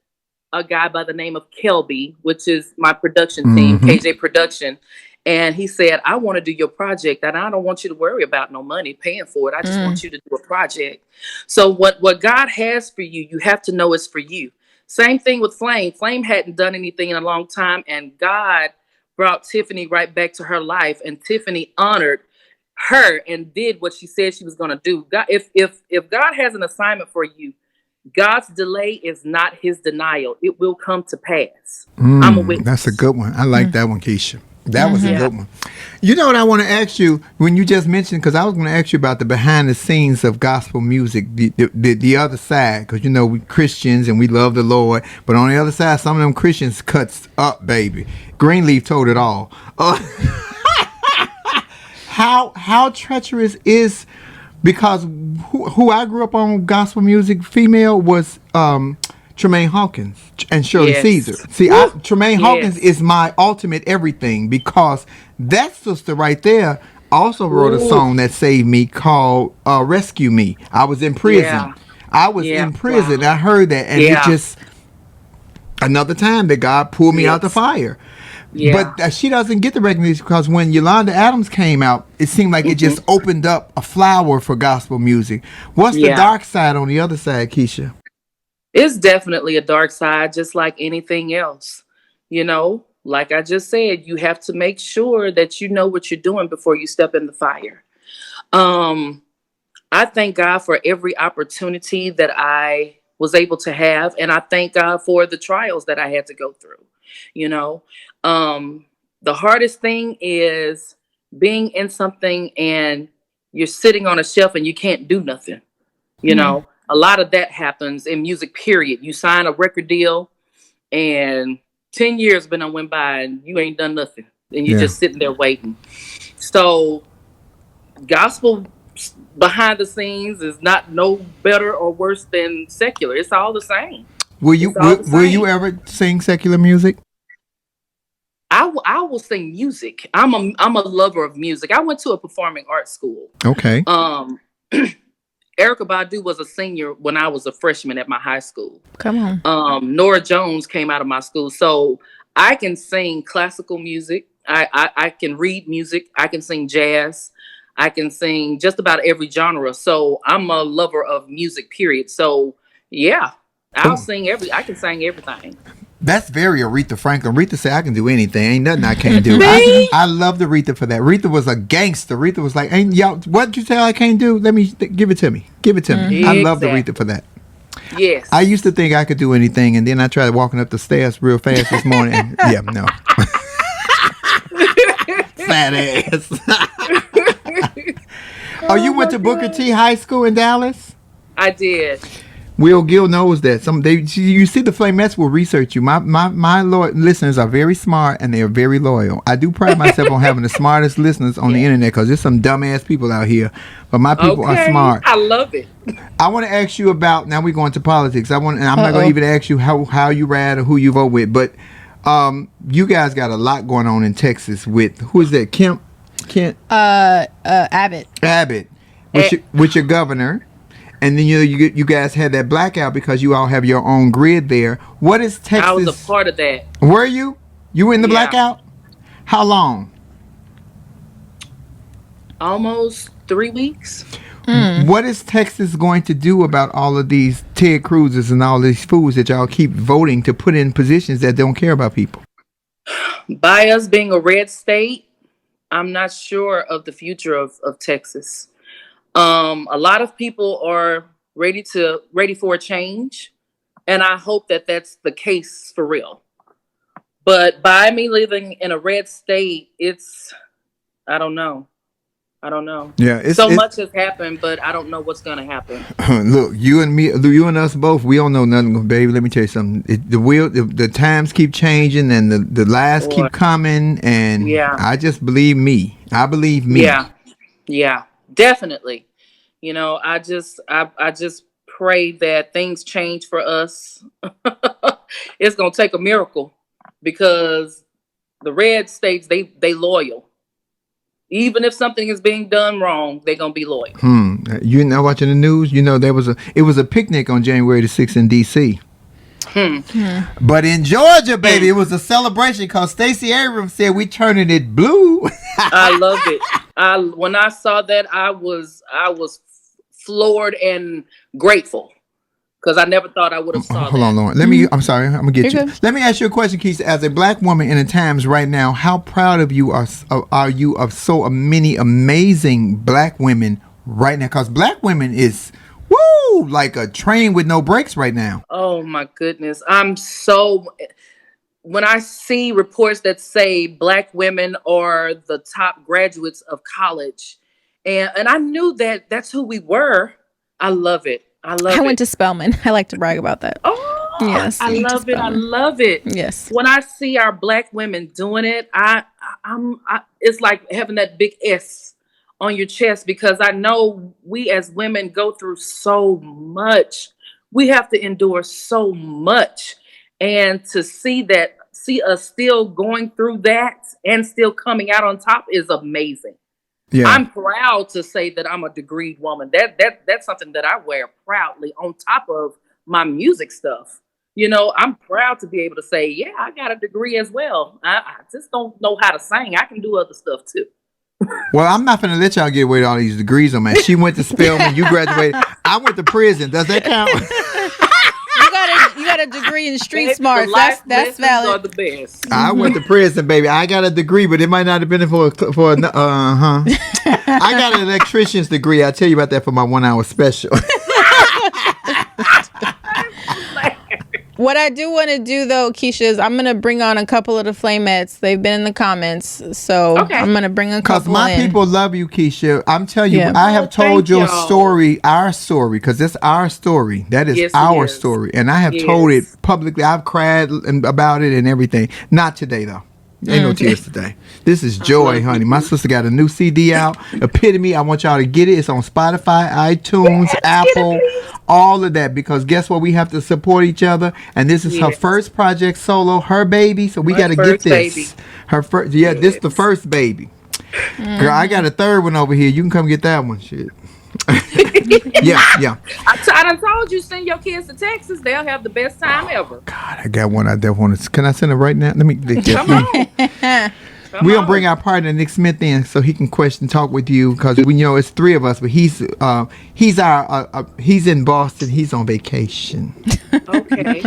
[SPEAKER 4] a guy by the name of Kelby, which is my production team, KJ Production. And he said, I want to do your project and I don't want you to worry about no money paying for it. I just want you to do a project. So what God has for you, you have to know is for you. Same thing with Flame. Flame hadn't done anything in a long time. And God brought Tiffany right back to her life. And Tiffany honored her and did what she said she was going to do. God, if God has an assignment for you, God's delay is not his denial. It will come to pass. I'm a witness.
[SPEAKER 1] That's a good one. I like that one, Kisha. That was a good one. You know what I want to ask you when you just mentioned, because I was going to ask you about the behind the scenes of gospel music, the other side, because you know we Christians and we love the Lord, but on the other side, some of them Christians cuts up, baby. Greenleaf told it all. How treacherous is, because who I grew up on gospel music female was Tremaine Hawkins and Shirley Caesar. See, Tremaine Hawkins is my ultimate everything, because that sister right there also wrote a song that saved me called Rescue Me. I was in prison. I was in prison. Wow. I heard that, and it just another time that God pulled me out the fire. Yeah. But she doesn't get the recognition, because when Yolanda Adams came out, it seemed like it just opened up a flower for gospel music. What's the dark side on the other side, Kisha?
[SPEAKER 4] It's definitely a dark side, just like anything else. You know, like I just said, you have to make sure that you know what you're doing before you step in the fire. I thank God for every opportunity that I was able to have. And I thank God for the trials that I had to go through. You know, the hardest thing is being in something and you're sitting on a shelf and you can't do nothing. You know, a lot of that happens in music, period. You sign a record deal and 10 years been on went by and you ain't done nothing. And you're just sitting there waiting. So gospel behind the scenes is not no better or worse than secular. It's all the same.
[SPEAKER 1] Will you ever sing secular music?
[SPEAKER 4] I will sing music. I'm a lover of music. I went to a performing arts school.
[SPEAKER 1] Okay.
[SPEAKER 4] Erykah Badu was a senior when I was a freshman at my high school.
[SPEAKER 2] Come on.
[SPEAKER 4] Nora Jones came out of my school. So I can sing classical music. I can read music. I can sing jazz. I can sing just about every genre. So I'm a lover of music, period. So yeah, I can sing everything.
[SPEAKER 1] That's very Aretha Franklin. Aretha said, I can do anything. Ain't nothing I can't do. I loved Aretha for that. Aretha was a gangster. Aretha was like, ain't y'all, what you say I can't do? Let me, give it to me. Give it to me. I loved Aretha for that.
[SPEAKER 4] Yes.
[SPEAKER 1] I used to think I could do anything, and then I tried walking up the stairs real fast this morning. And, no. Fat ass. Oh, you went to Booker T High School in Dallas?
[SPEAKER 4] I did.
[SPEAKER 1] Will Gill knows that. You see, the Flamettes will research you. My listeners are very smart and they are very loyal. I do pride myself on having the smartest listeners on the internet, because there's some dumbass people out here, but my people are smart.
[SPEAKER 4] I love it.
[SPEAKER 1] I want to ask you about, now we're going to politics. I'm not going to even ask you how you ride or who you vote with, but you guys got a lot going on in Texas with, who is that? Kent? Abbott, with your governor. And then you guys had that blackout because you all have your own grid there. What is Texas?
[SPEAKER 4] I was a part of that.
[SPEAKER 1] Were you? You were in the blackout? How long?
[SPEAKER 4] Almost 3 weeks.
[SPEAKER 1] What is Texas going to do about all of these Ted Cruz's and all these fools that y'all keep voting to put in positions that don't care about people?
[SPEAKER 4] By us being a red state, I'm not sure of the future of Texas. A lot of people are ready for a change, and I hope that that's the case for real. But by me living in a red state, I don't know.
[SPEAKER 1] Yeah,
[SPEAKER 4] much has happened, but I don't know what's gonna happen.
[SPEAKER 1] Look, you and us both, we don't know nothing, baby. Let me tell you something. The times keep changing, and the lies keep coming, and I just believe me. I believe me.
[SPEAKER 4] Yeah, definitely. You know, I just pray that things change for us. It's gonna take a miracle, because the red states, they loyal. Even if something is being done wrong, they're gonna be loyal.
[SPEAKER 1] You know, watching the news, you know, it was a picnic on January the 6th in D.C. But in Georgia, baby, it was a celebration because Stacey Abrams said we turning it blue.
[SPEAKER 4] I loved it. When I saw that, I was floored and grateful, because I never thought I would have saw that.
[SPEAKER 1] Hold on, Lauren. I'm sorry. I'm gonna get you. Let me ask you a question, Keisha. As a black woman in the times right now, how proud of you are you of so many amazing black women right now? Because black women is like a train with no brakes right now.
[SPEAKER 4] Oh my goodness. when I see reports that say Black women are the top graduates of college, and I knew that that's who we were, I love it. I love
[SPEAKER 2] I
[SPEAKER 4] it.
[SPEAKER 2] went to Spelman. I like to brag about that.
[SPEAKER 4] Oh,
[SPEAKER 2] Yes,
[SPEAKER 4] I
[SPEAKER 2] I went to
[SPEAKER 4] love it. I
[SPEAKER 2] Spelman.
[SPEAKER 4] love it.
[SPEAKER 2] Yes.
[SPEAKER 4] When I see our Black women doing it, it's like having that big S on your chest, because I know we as women go through so much. We have to endure so much, and to see us still going through that and still coming out on top is amazing.
[SPEAKER 1] Yeah.
[SPEAKER 4] I'm proud to say that I'm a degreed woman. That's something that I wear proudly on top of my music stuff. You know, I'm proud to be able to say, yeah, I got a degree as well. I just don't know how to sing. I can do other stuff too.
[SPEAKER 1] Well, I'm not finna let y'all get away with all these degrees on, man. She went to Spelman, you graduated. I went to prison. Does that count?
[SPEAKER 2] You got a degree in street
[SPEAKER 4] The
[SPEAKER 2] smarts.
[SPEAKER 4] life
[SPEAKER 2] That's
[SPEAKER 4] lessons are
[SPEAKER 2] valid.
[SPEAKER 4] the best.
[SPEAKER 1] I went to prison, baby. I got a degree, but it might not have been for I got an electrician's degree. I'll tell you about that for my 1 hour special.
[SPEAKER 2] What I do want to do though, Kisha, is I'm gonna bring on a couple of the Flamettes. They've been in the comments, so
[SPEAKER 4] Okay.
[SPEAKER 2] I'm gonna bring a
[SPEAKER 1] Because
[SPEAKER 2] couple
[SPEAKER 1] my
[SPEAKER 2] in.
[SPEAKER 1] people love you, Kisha. I'm telling you,
[SPEAKER 2] Yeah.
[SPEAKER 1] I have told
[SPEAKER 4] thank
[SPEAKER 1] your
[SPEAKER 4] y'all.
[SPEAKER 1] story, our story, because it's our story. That is
[SPEAKER 4] Yes, it
[SPEAKER 1] our
[SPEAKER 4] is.
[SPEAKER 1] story. And I have told it
[SPEAKER 4] Yes.
[SPEAKER 1] publicly. I've cried about it and everything. Not today, though. Ain't no tears today. This is joy, honey. My sister got a new CD out, Epitome. I want y'all to get it. It's on Spotify, iTunes, Apple, all of that. Because guess what? We have to support each other. And this is her
[SPEAKER 4] Yes.
[SPEAKER 1] first project solo, her baby. So we
[SPEAKER 4] My
[SPEAKER 1] got to get
[SPEAKER 4] first
[SPEAKER 1] this.
[SPEAKER 4] baby.
[SPEAKER 1] Her first, yeah, this the first baby. Girl, I got a third one over here. You can come get that one. Shit. yeah.
[SPEAKER 4] I done told you, send your kids to Texas. They'll have the best time ever.
[SPEAKER 1] God, I got one I definitely want to. Can I send it right now? Let me.
[SPEAKER 4] Come on.
[SPEAKER 1] We're gonna bring our partner Nick Smith in so he can talk with you, because we know it's three of us, but he's in Boston. He's on vacation.
[SPEAKER 4] Okay.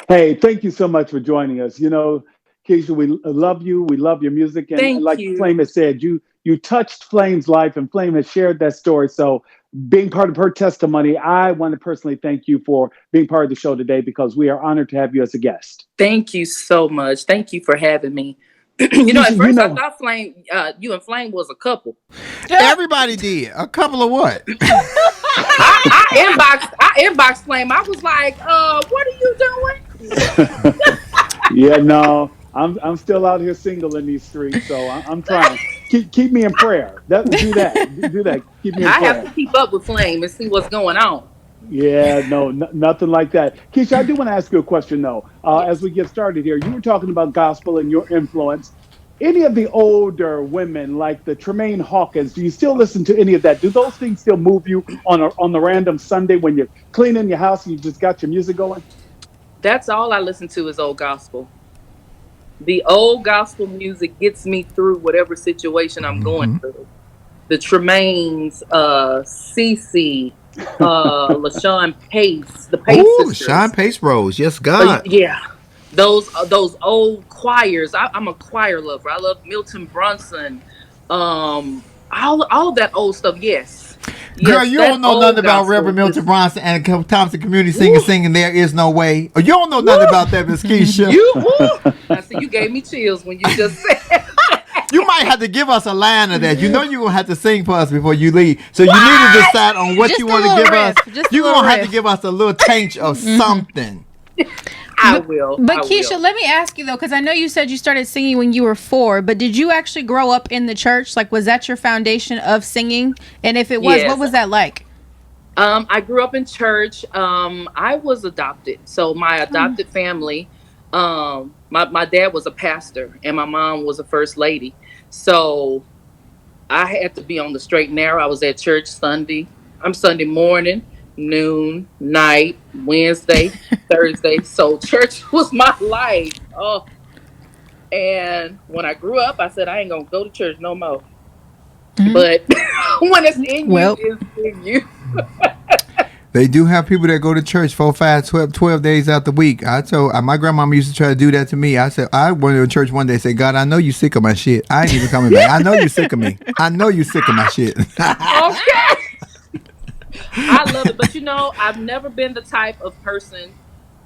[SPEAKER 3] Hey, thank you so much for joining us. You know, Keisha, we love you. We love your music. And
[SPEAKER 4] Thank
[SPEAKER 3] like
[SPEAKER 4] you.
[SPEAKER 3] Flame has said, you touched Flame's life, and Flame has shared that story. So being part of her testimony, I want to personally thank you for being part of the show today, because we are honored to have you as a guest.
[SPEAKER 4] Thank you so much. Thank you for having me. You know, at
[SPEAKER 3] Keisha,
[SPEAKER 4] first I thought Flame, you and Flame was a couple.
[SPEAKER 1] Everybody did. A couple of what?
[SPEAKER 4] I inboxed Flame. I was like, what are you doing?
[SPEAKER 3] Yeah, no, I'm still out here single in these streets, so I'm trying. Keep me in prayer. Do that. Keep me in
[SPEAKER 4] I
[SPEAKER 3] prayer.
[SPEAKER 4] have to keep up with Flame and see what's going on.
[SPEAKER 3] Yeah, no, nothing like that. Keisha, I do want to ask you a question, though. As we get started here, you were talking about gospel and your influence. Any of the older women, like the Tremaine Hawkins, do you still listen to any of that? Do those things still move you on the random Sunday when you're cleaning your house and you just got your music going?
[SPEAKER 4] That's all I listen to is old gospel. The old gospel music gets me through whatever situation I'm going through. The Tremaines, Cece, LaShawn Pace, the Pace sisters.
[SPEAKER 1] Sean Pace Rose. Yes, God.
[SPEAKER 4] Yeah, those old choirs. I'm a choir lover. I love Milton Brunson. All of that old stuff. Yes.
[SPEAKER 1] Girl,
[SPEAKER 4] Yes,
[SPEAKER 1] you
[SPEAKER 4] that
[SPEAKER 1] don't know
[SPEAKER 4] old
[SPEAKER 1] nothing about
[SPEAKER 4] gospel
[SPEAKER 1] Reverend Milton
[SPEAKER 4] is-
[SPEAKER 1] Bronson and Thompson Community singing There Is No Way. You don't know nothing about that, Miss Keisha.
[SPEAKER 4] I see you gave me chills when you just said.
[SPEAKER 1] You might have to give us a line of that. You know you're going to have to sing for us before you leave. So you need to decide on what
[SPEAKER 2] Just
[SPEAKER 1] you
[SPEAKER 2] a
[SPEAKER 1] want to
[SPEAKER 2] little
[SPEAKER 1] give
[SPEAKER 2] riff.
[SPEAKER 1] us.
[SPEAKER 2] Just a
[SPEAKER 1] You're
[SPEAKER 2] little
[SPEAKER 1] going to have to
[SPEAKER 2] riff.
[SPEAKER 1] give us a little taint of something.
[SPEAKER 4] I will.
[SPEAKER 2] But
[SPEAKER 4] I
[SPEAKER 2] Keisha,
[SPEAKER 4] will.
[SPEAKER 2] let me ask you though, because I know you said you started singing when you were 4, but did you actually grow up in the church? Like, was that your foundation of singing? And if it was,
[SPEAKER 4] Yes.
[SPEAKER 2] what was that like?
[SPEAKER 4] I grew up in church. I was adopted. So my adopted family, my dad was a pastor and my mom was a first lady. So I had to be on the straight and narrow. I was at church Sunday morning, noon, night, Wednesday, Thursday. So church was my life. Oh, and when I grew up, I said, I ain't going to go to church no more. But when it's in
[SPEAKER 2] Well.
[SPEAKER 4] you, it's in you.
[SPEAKER 1] They do have people that go to church 4, 5, 12 days out the week. I told my grandmama used to try to do that to me. I said, I went to church one day and said, God, I know you sick of my shit. I ain't even coming back. I know you sick of me. I know you sick of my shit.
[SPEAKER 4] Okay. I love it. But you know, I've never been the type of person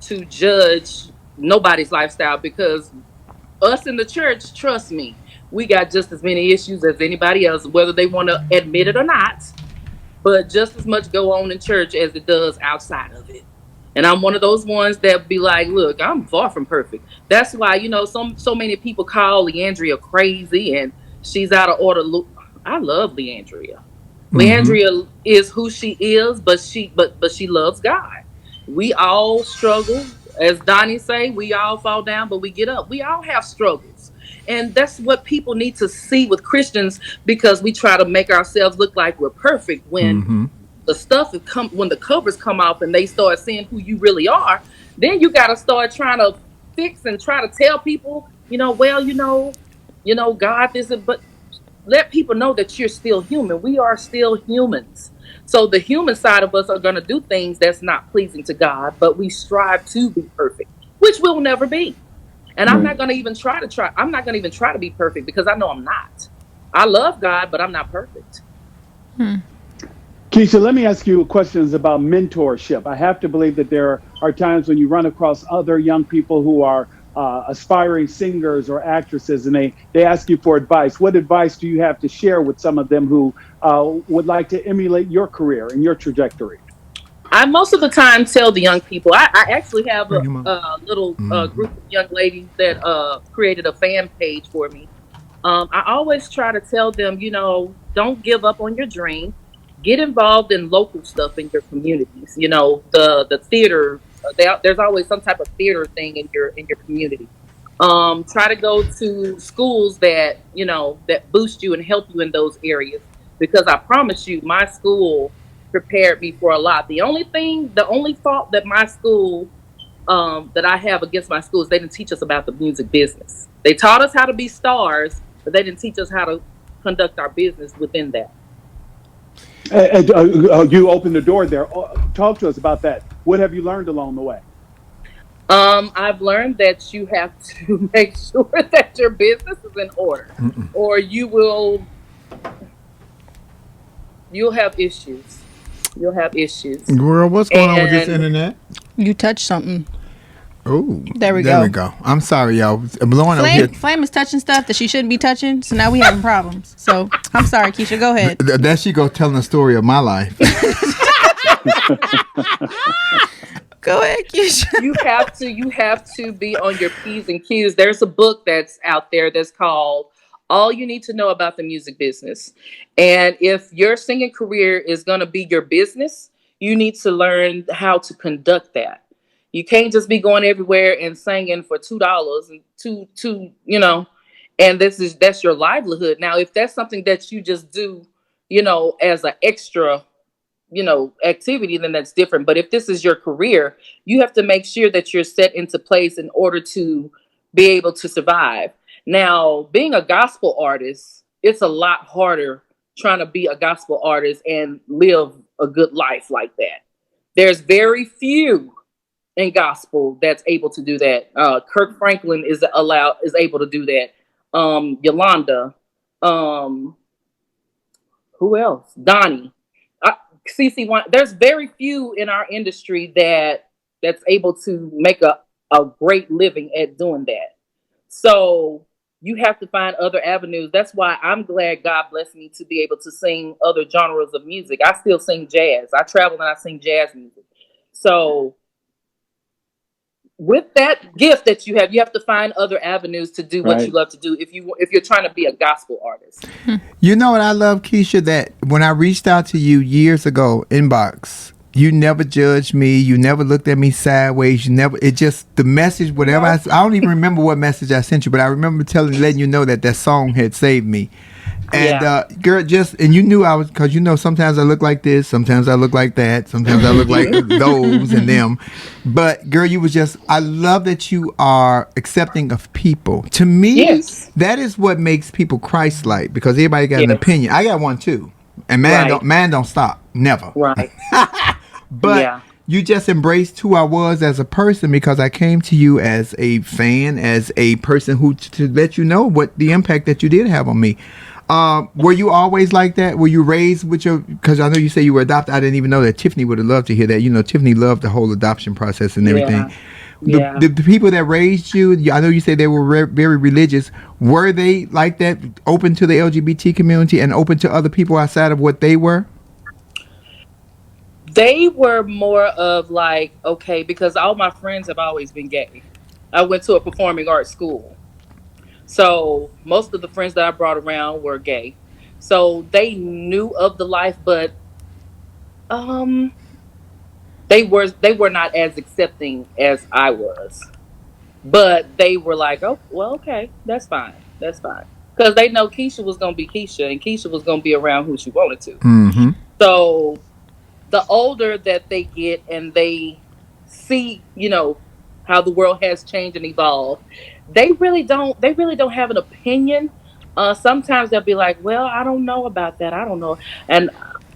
[SPEAKER 4] to judge nobody's lifestyle, because us in the church, trust me, we got just as many issues as anybody else, whether they want to admit it or not. But just as much go on in church as it does outside of it. And I'm one of those ones that be like, look, I'm far from perfect. That's why, so many people call Leandria crazy and she's out of order. I love Leandria. Leandria is who she is, but she loves God. We all struggle. As Donnie say, we all fall down, but we get up. We all have struggles. And that's what people need to see with Christians, because we try to make ourselves look like we're perfect when when the covers come off and they start seeing who you really are. Then you got to start trying to fix and try to tell people, God isn't, but let people know that you're still human. We are still humans. So the human side of us are going to do things that's not pleasing to God, but we strive to be perfect, which we'll never be. And I'm not going to even try to be perfect, because I know I'm not. I love God, but I'm not perfect.
[SPEAKER 3] Kisha, let me ask you questions about mentorship. I have to believe that there are times when you run across other young people who are aspiring singers or actresses, and they ask you for advice. What advice do you have to share with some of them who would like to emulate your career and your trajectory?
[SPEAKER 4] I most of the time tell the young people, I actually have a little group of young ladies that created a fan page for me. I always try to tell them, don't give up on your dream. Get involved in local stuff in your communities. The theater, there's always some type of theater thing in your community. Try to go to schools that, that boost you and help you in those areas, because I promise you, my school prepared me for a lot. The only fault that my school, that I have against my school, is they didn't teach us about the music business. They taught us how to be stars, but they didn't teach us how to conduct our business within that.
[SPEAKER 3] You opened the door there. Talk to us about that. What have you learned along the way?
[SPEAKER 4] I've learned that you have to make sure that your business is in order, or you'll have issues. You'll have issues.
[SPEAKER 1] Girl, what's going on with this internet?
[SPEAKER 2] You touched something.
[SPEAKER 1] Oh,
[SPEAKER 2] there we go.
[SPEAKER 1] I'm sorry, y'all. Blowing over here.
[SPEAKER 2] Flame is touching stuff that she shouldn't be touching, so now we having problems. So I'm sorry, Kisha. Go ahead.
[SPEAKER 1] That she go telling the story of my life.
[SPEAKER 2] Go ahead, Kisha.
[SPEAKER 4] You have to be on your P's and Q's. There's a book that's out there that's called All You Need to Know About the Music Business. And if your singing career is going to be your business, you need to learn how to conduct that. You can't just be going everywhere and singing for $2 and and that's your livelihood. Now, if that's something that you just do, as an extra, activity, then that's different. But if this is your career, you have to make sure that you're set into place in order to be able to survive. Now, being a gospel artist, it's a lot harder trying to be a gospel artist and live a good life like that. There's very few in gospel that's able to do that. Kirk Franklin is able to do that. Yolanda, who else? Donnie, CC1. There's very few in our industry that's able to make a great living at doing that. So you have to find other avenues. That's why I'm glad God blessed me to be able to sing other genres of music. I still sing jazz. I travel and I sing jazz music. So with that gift that you have to find other avenues to do what you love to do if you're trying to be a gospel artist.
[SPEAKER 1] You know what I love, Kisha? That when I reached out to you years ago, inbox, you never judged me. You never looked at me sideways. The message, whatever. I don't even remember what message I sent you, but I remember letting you know that song had saved me. And girl, and you knew I was, because sometimes I look like this, sometimes I look like that, sometimes I look like those and them. But girl, I love that you are accepting of people. To me, that is what makes people Christ-like, because everybody got an opinion. I got one too, and man don't stop, never. Right. But you just embraced who I was as a person, because I came to you as a fan, as a person who to let you know what the impact that you did have on me. Were you always like that? Were you raised with because I know you say you were adopted. I didn't even know that. Tiffany would have loved to hear that. Tiffany loved the whole adoption process and everything.
[SPEAKER 4] Yeah.
[SPEAKER 1] The people that raised you, I know you say they were very religious. Were they like that, open to the LGBT community and open to other people outside of what they were?
[SPEAKER 4] They were more of like, okay, because all my friends have always been gay. I went to a performing arts school. So most of the friends that I brought around were gay. So they knew of the life, but um they were not as accepting as I was. But they were like, "Oh, well, okay, that's fine. That's fine." Cuz they know Keisha was going to be Keisha and Keisha was going to be around who she wanted to.
[SPEAKER 1] Mm-hmm.
[SPEAKER 4] So the older that they get and they see, how the world has changed and evolved, they really don't have an opinion. Sometimes they'll be like, well, I don't know about that, I don't know. And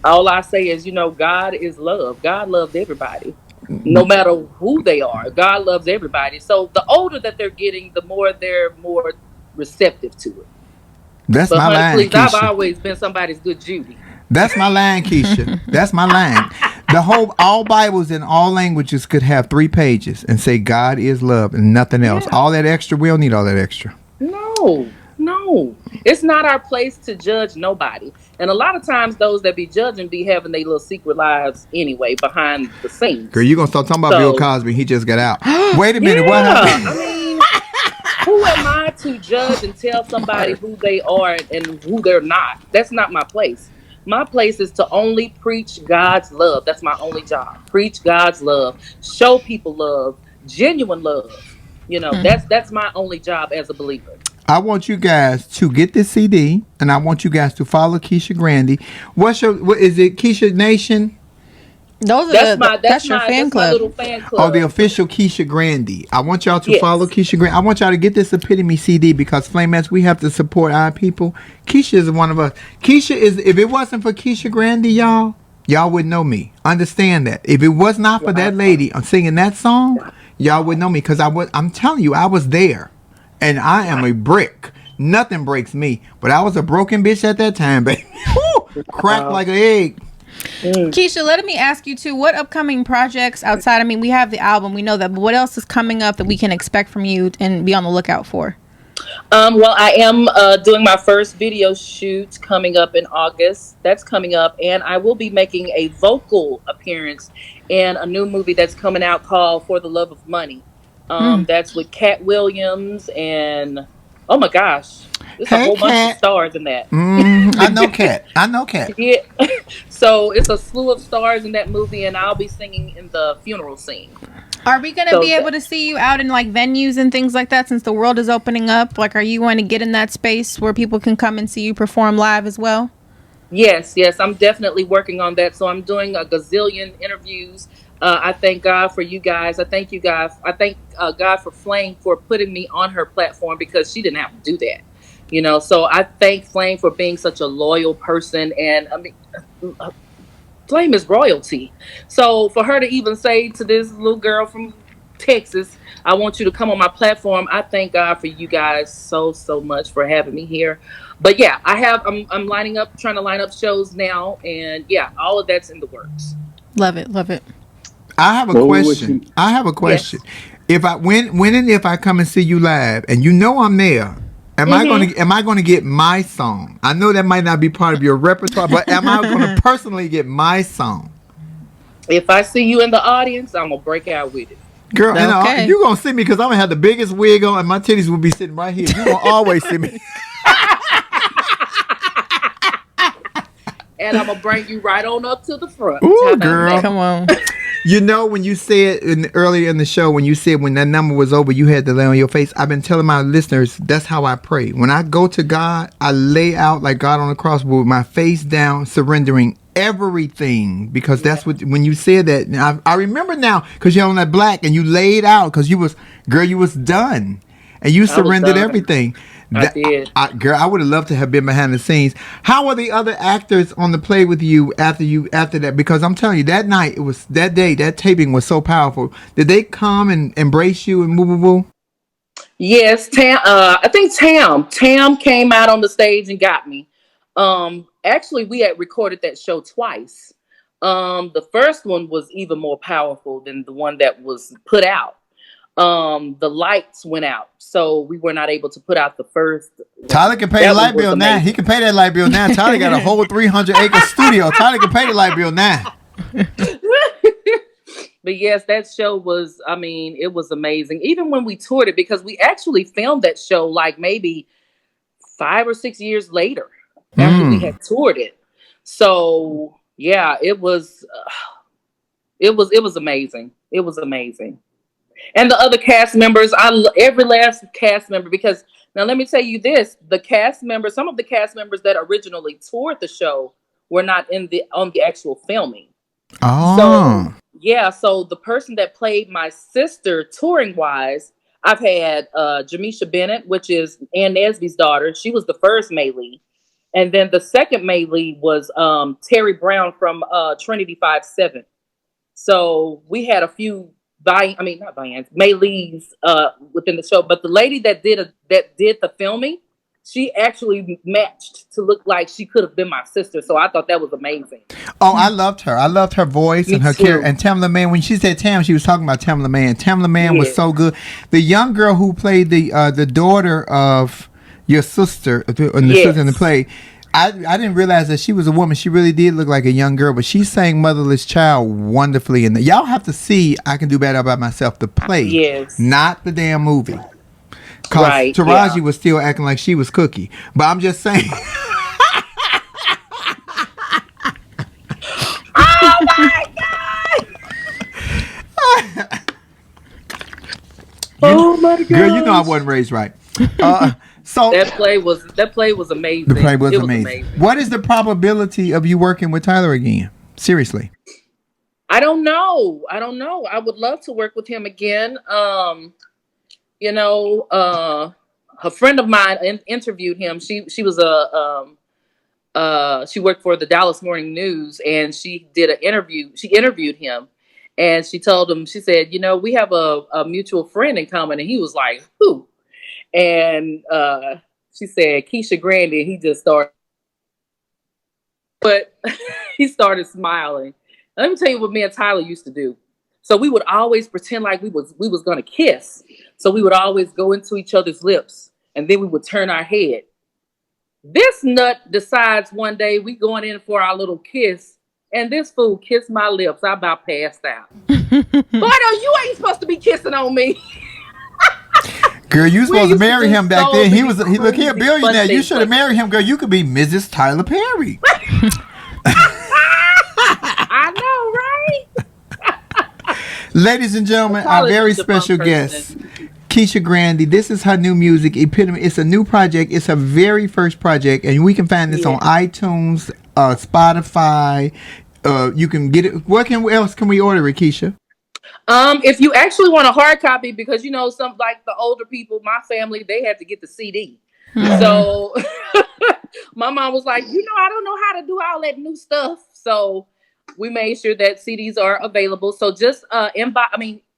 [SPEAKER 4] all I say is, God is love. God loves everybody, no matter who they are. God loves everybody. So the older that they're getting, the more they're more receptive to it.
[SPEAKER 1] That's
[SPEAKER 4] But
[SPEAKER 1] my
[SPEAKER 4] honey,
[SPEAKER 1] line,
[SPEAKER 4] please, I've
[SPEAKER 1] Keisha.
[SPEAKER 4] always been somebody's good Judy.
[SPEAKER 1] That's my line, Keisha. That's my line. The whole all Bibles in all languages could have 3 pages and say God is love and nothing else.
[SPEAKER 4] Yeah.
[SPEAKER 1] All that extra, we don't need all that extra.
[SPEAKER 4] No, no. It's not our place to judge nobody. And a lot of times those that be judging be having their little secret lives anyway behind the
[SPEAKER 1] Girl,
[SPEAKER 4] scenes.
[SPEAKER 1] you gonna start talking about Bill
[SPEAKER 4] So
[SPEAKER 1] Cosby? He just got out. Wait a minute, what
[SPEAKER 4] yeah,
[SPEAKER 1] happened?
[SPEAKER 4] I mean, who am I to judge and tell somebody who they are and who they're not? That's not my place. My place is to only preach God's love. That's my only job. Preach God's love. Show people love, genuine love. That's my only job as a believer.
[SPEAKER 1] I want you guys to get this CD, and I want you guys to follow Kisha Grandy. What is it? Kisha Nation?
[SPEAKER 2] Those are that's your fan club.
[SPEAKER 4] My little fan club.
[SPEAKER 1] Oh, the official Kisha Grandy. I want y'all to
[SPEAKER 4] Yes.
[SPEAKER 1] follow Kisha Grandy. I want y'all to get this Epitome CD because Flamettes, we have to support our people. Kisha is one of us. Kisha is, if it wasn't for Kisha Grandy, y'all wouldn't know me. Understand that. If it was not for that lady singing that song, y'all wouldn't know me because I'm telling you, I was there. And I am a brick. Nothing breaks me. But I was a broken bitch at that time, baby. Cracked like an egg.
[SPEAKER 2] Keisha, let me ask you too, what upcoming projects outside, we have the album, we know that, but what else is coming up that we can expect from you and be on the lookout for?
[SPEAKER 4] Well, I am doing my first video shoot coming up in August. That's coming up. And I will be making a vocal appearance in a new movie that's coming out called For the Love of Money. That's with Cat Williams and, oh my gosh, there's a whole bunch of stars in that.
[SPEAKER 1] I know Cat.
[SPEAKER 4] Yeah. So it's a slew of stars in that movie, and I'll be singing in the funeral scene.
[SPEAKER 2] Are we going to be able to see you out in like venues and things like that since the world is opening up? Like, are you going to get in that space where people can come and see you perform live as well?
[SPEAKER 4] Yes, I'm definitely working on that. So I'm doing a gazillion interviews. I thank God for you guys. I thank you guys. I thank God for Flame for putting me on her platform because she didn't have to do that. So I thank Flame for being such a loyal person. And Flame is royalty. So for her to even say to this little girl from Texas, I want you to come on my platform. I thank God for you guys so much for having me here. But yeah, I'm trying to line up shows now, and yeah, all of that's in the works.
[SPEAKER 2] Love it.
[SPEAKER 1] I have a question. Yes. If I come and see you live and I'm there, am I going to get my song? I know that might not be part of your repertoire, but am I going to personally get my song?
[SPEAKER 4] If I see you in the audience, I'm going to break out with it.
[SPEAKER 1] Girl, you're going to see me because I'm going to have the biggest wig on and my titties will be sitting right here. You're going to always see me.
[SPEAKER 4] And I'm going to bring you right on up to the front.
[SPEAKER 1] Ooh, girl.
[SPEAKER 2] Come on.
[SPEAKER 1] When you said earlier in the show, when you said when that number was over, you had to lay on your face. I've been telling my listeners, that's how I pray. When I go to God, I lay out like God on the cross with my face down, surrendering everything. Because that's when you said that. I remember now because you're on that black and you laid out because you was done. And you surrendered everything.
[SPEAKER 4] I did.
[SPEAKER 1] Girl, I would have loved to have been behind the scenes. How were the other actors on the play with you after that? Because I'm telling you, that night, that taping was so powerful. Did they come and embrace you and woo?
[SPEAKER 4] Yes, I think Tam came out on the stage and got me. Actually, we had recorded that show twice. The first one was even more powerful than the one that was put out. the lights went out, so we were not able to put out the first.
[SPEAKER 1] Tyler can pay the light bill now. He can pay that light bill now. Tyler got a whole 300-acre studio. Tyler can pay the light bill now.
[SPEAKER 4] But yes, that show was, it was amazing. Even when we toured it, because we actually filmed that show like maybe 5 or 6 years later after we had toured it. So yeah, it was amazing. It was amazing. And the other cast members, every last cast member, because now let me tell you this, some of the cast members that originally toured the show were not on the actual filming.
[SPEAKER 1] Oh.
[SPEAKER 4] So yeah, so the person that played my sister touring wise, I've had Jamisha Bennett, which is Ann Nesby's daughter. She was the first Maylee. And then the second Maylee was Terry Brown from Trinity 5-7. So we had a few Maylees within the show. But the lady that did the filming, she actually matched to look like she could have been my sister. So I thought that was amazing.
[SPEAKER 1] Oh, I loved her. I loved her voice and her character. And Tamla Mann, when she said Tam, she was talking about Tamla Mann. Tamla Mann was so good. The young girl who played the daughter of your sister, sister in the play, I didn't realize that she was a woman. She really did look like a young girl, but she sang Motherless Child wonderfully. And y'all have to see I Can Do Better By Myself, the play, not the damn movie. Because Taraji was still acting like she was Cookie. But I'm just saying.
[SPEAKER 4] Oh my God! Oh my God!
[SPEAKER 1] Girl, you know I wasn't raised right. So
[SPEAKER 4] that play was amazing.
[SPEAKER 1] The play was amazing. What is the probability of you working with Tyler again? Seriously.
[SPEAKER 4] I don't know. I would love to work with him again. A friend of mine interviewed him. She was she worked for the Dallas Morning News, and she did an interview. She interviewed him, and she told him, she said, we have a mutual friend in common. And he was like, who? And she said, Kisha Grandy. And he just started, but he started smiling. Let me tell you what me and Tyler used to do. So we would always pretend like we was going to kiss. So we would always go into each other's lips, and then we would turn our head. This nut decides one day we going in for our little kiss, and this fool kissed my lips. I about passed out. But you ain't supposed to be kissing on me.
[SPEAKER 1] Girl, you supposed to marry him back then. He was a billionaire. You should have married him, girl. You could be Mrs. Tyler Perry.
[SPEAKER 4] I know, right?
[SPEAKER 1] Ladies and gentlemen, our very special guest, Kisha Grandy. This is her new music, Epitome. It's a new project. It's her very first project, and we can find this on iTunes, Spotify. You can get it. What else can we order it, Kisha?
[SPEAKER 4] If you actually want a hard copy, because some like the older people, my family, they had to get the CD. So my mom was like, I don't know how to do all that new stuff. So we made sure that CDs are available. So just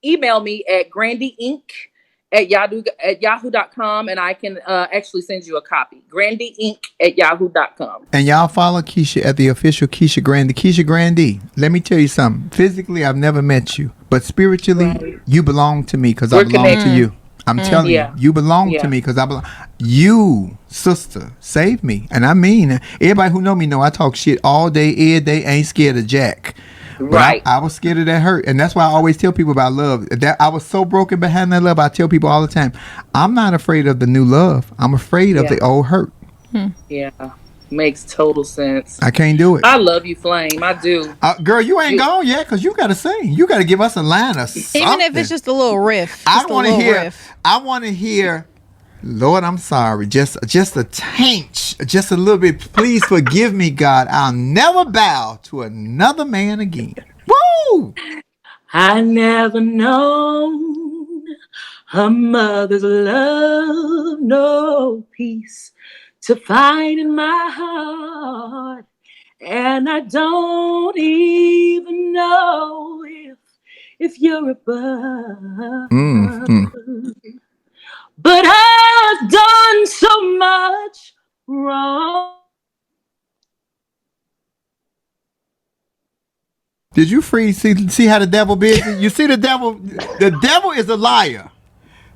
[SPEAKER 4] email me at grandyinc@yahoo.com, and I can actually send you a copy. grandyinc@yahoo.com.
[SPEAKER 1] And y'all follow Kisha at the official Kisha Grandy. Kisha Grandy, let me tell you something. Physically, I've never met you, but spiritually, you belong to me because I belong to you. I'm telling you, you belong to me because I belong. You, sister, save me. And I mean, everybody who know me know I talk shit all day, every day, ain't scared of Jack. Right. I was scared of that hurt. And that's why I always tell people about love. That I was so broken behind that love. I tell people all the time, I'm not afraid of the new love. I'm afraid of the old hurt.
[SPEAKER 4] Yeah. Makes total sense.
[SPEAKER 1] I can't do it.
[SPEAKER 4] I love you, Flame. I do.
[SPEAKER 1] Girl, you ain't gone yet because you got to sing. You got to give us a line or something.
[SPEAKER 2] Even if it's just a little riff.
[SPEAKER 1] I want to hear, Lord, I'm sorry. Just a taint. Just a little bit. Please forgive me, God. I'll never bow to another man again. Woo!
[SPEAKER 4] I never known a mother's love, no peace to find in my heart, and I don't even know if you're above. But I've done so much wrong.
[SPEAKER 1] Did you see how the devil busy? You see the devil? The devil is a liar.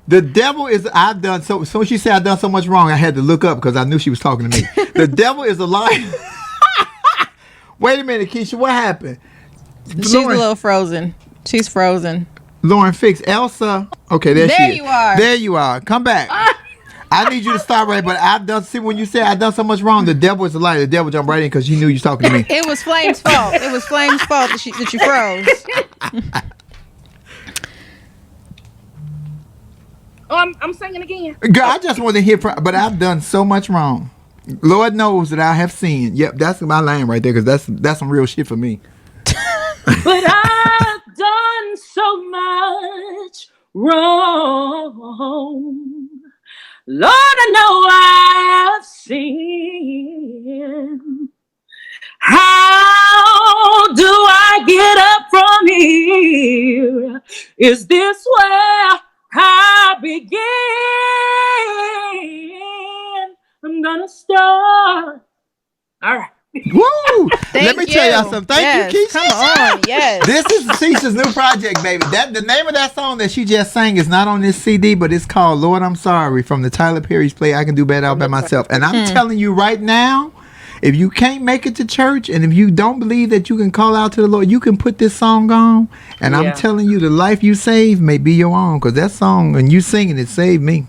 [SPEAKER 1] The devil is. I've done so. So she said I've done so much wrong. I had to look up because I knew she was talking to me. The devil is a liar. Wait a minute, Kisha. What happened?
[SPEAKER 2] She's a little frozen. She's frozen.
[SPEAKER 1] Lauren, fix Elsa. Okay, there she is.
[SPEAKER 2] you are.
[SPEAKER 1] There you are. Come back. I need you to stop right, but I've done. See, when you say I've done so much wrong, the devil is a liar. The devil jumped right in because he knew you was talking to me.
[SPEAKER 2] It was Flame's fault. It was Flame's fault that you froze.
[SPEAKER 4] Oh, I'm singing again.
[SPEAKER 1] Girl, I just want to hear from, but I've done so much wrong. Lord knows that I have sinned. Yep, that's my line right there because that's some real shit for me.
[SPEAKER 4] But I've done so much wrong. Lord, I know I've sinned. How do I get up from here? Is this where I begin? I'm gonna start. All right.
[SPEAKER 1] Woo! Let me tell y'all something. Thank you, Keisha.
[SPEAKER 2] Come on, yes.
[SPEAKER 1] This is Keisha's new project, baby. The name of that song that she just sang is not on this CD, but it's called "Lord, I'm Sorry" from the Tyler Perry's play "I Can Do Better All by Myself." And I'm telling you right now, if you can't make it to church and if you don't believe that you can call out to the Lord, you can put this song on. And I'm telling you, the life you save may be your own, because that song and you singing it saved me.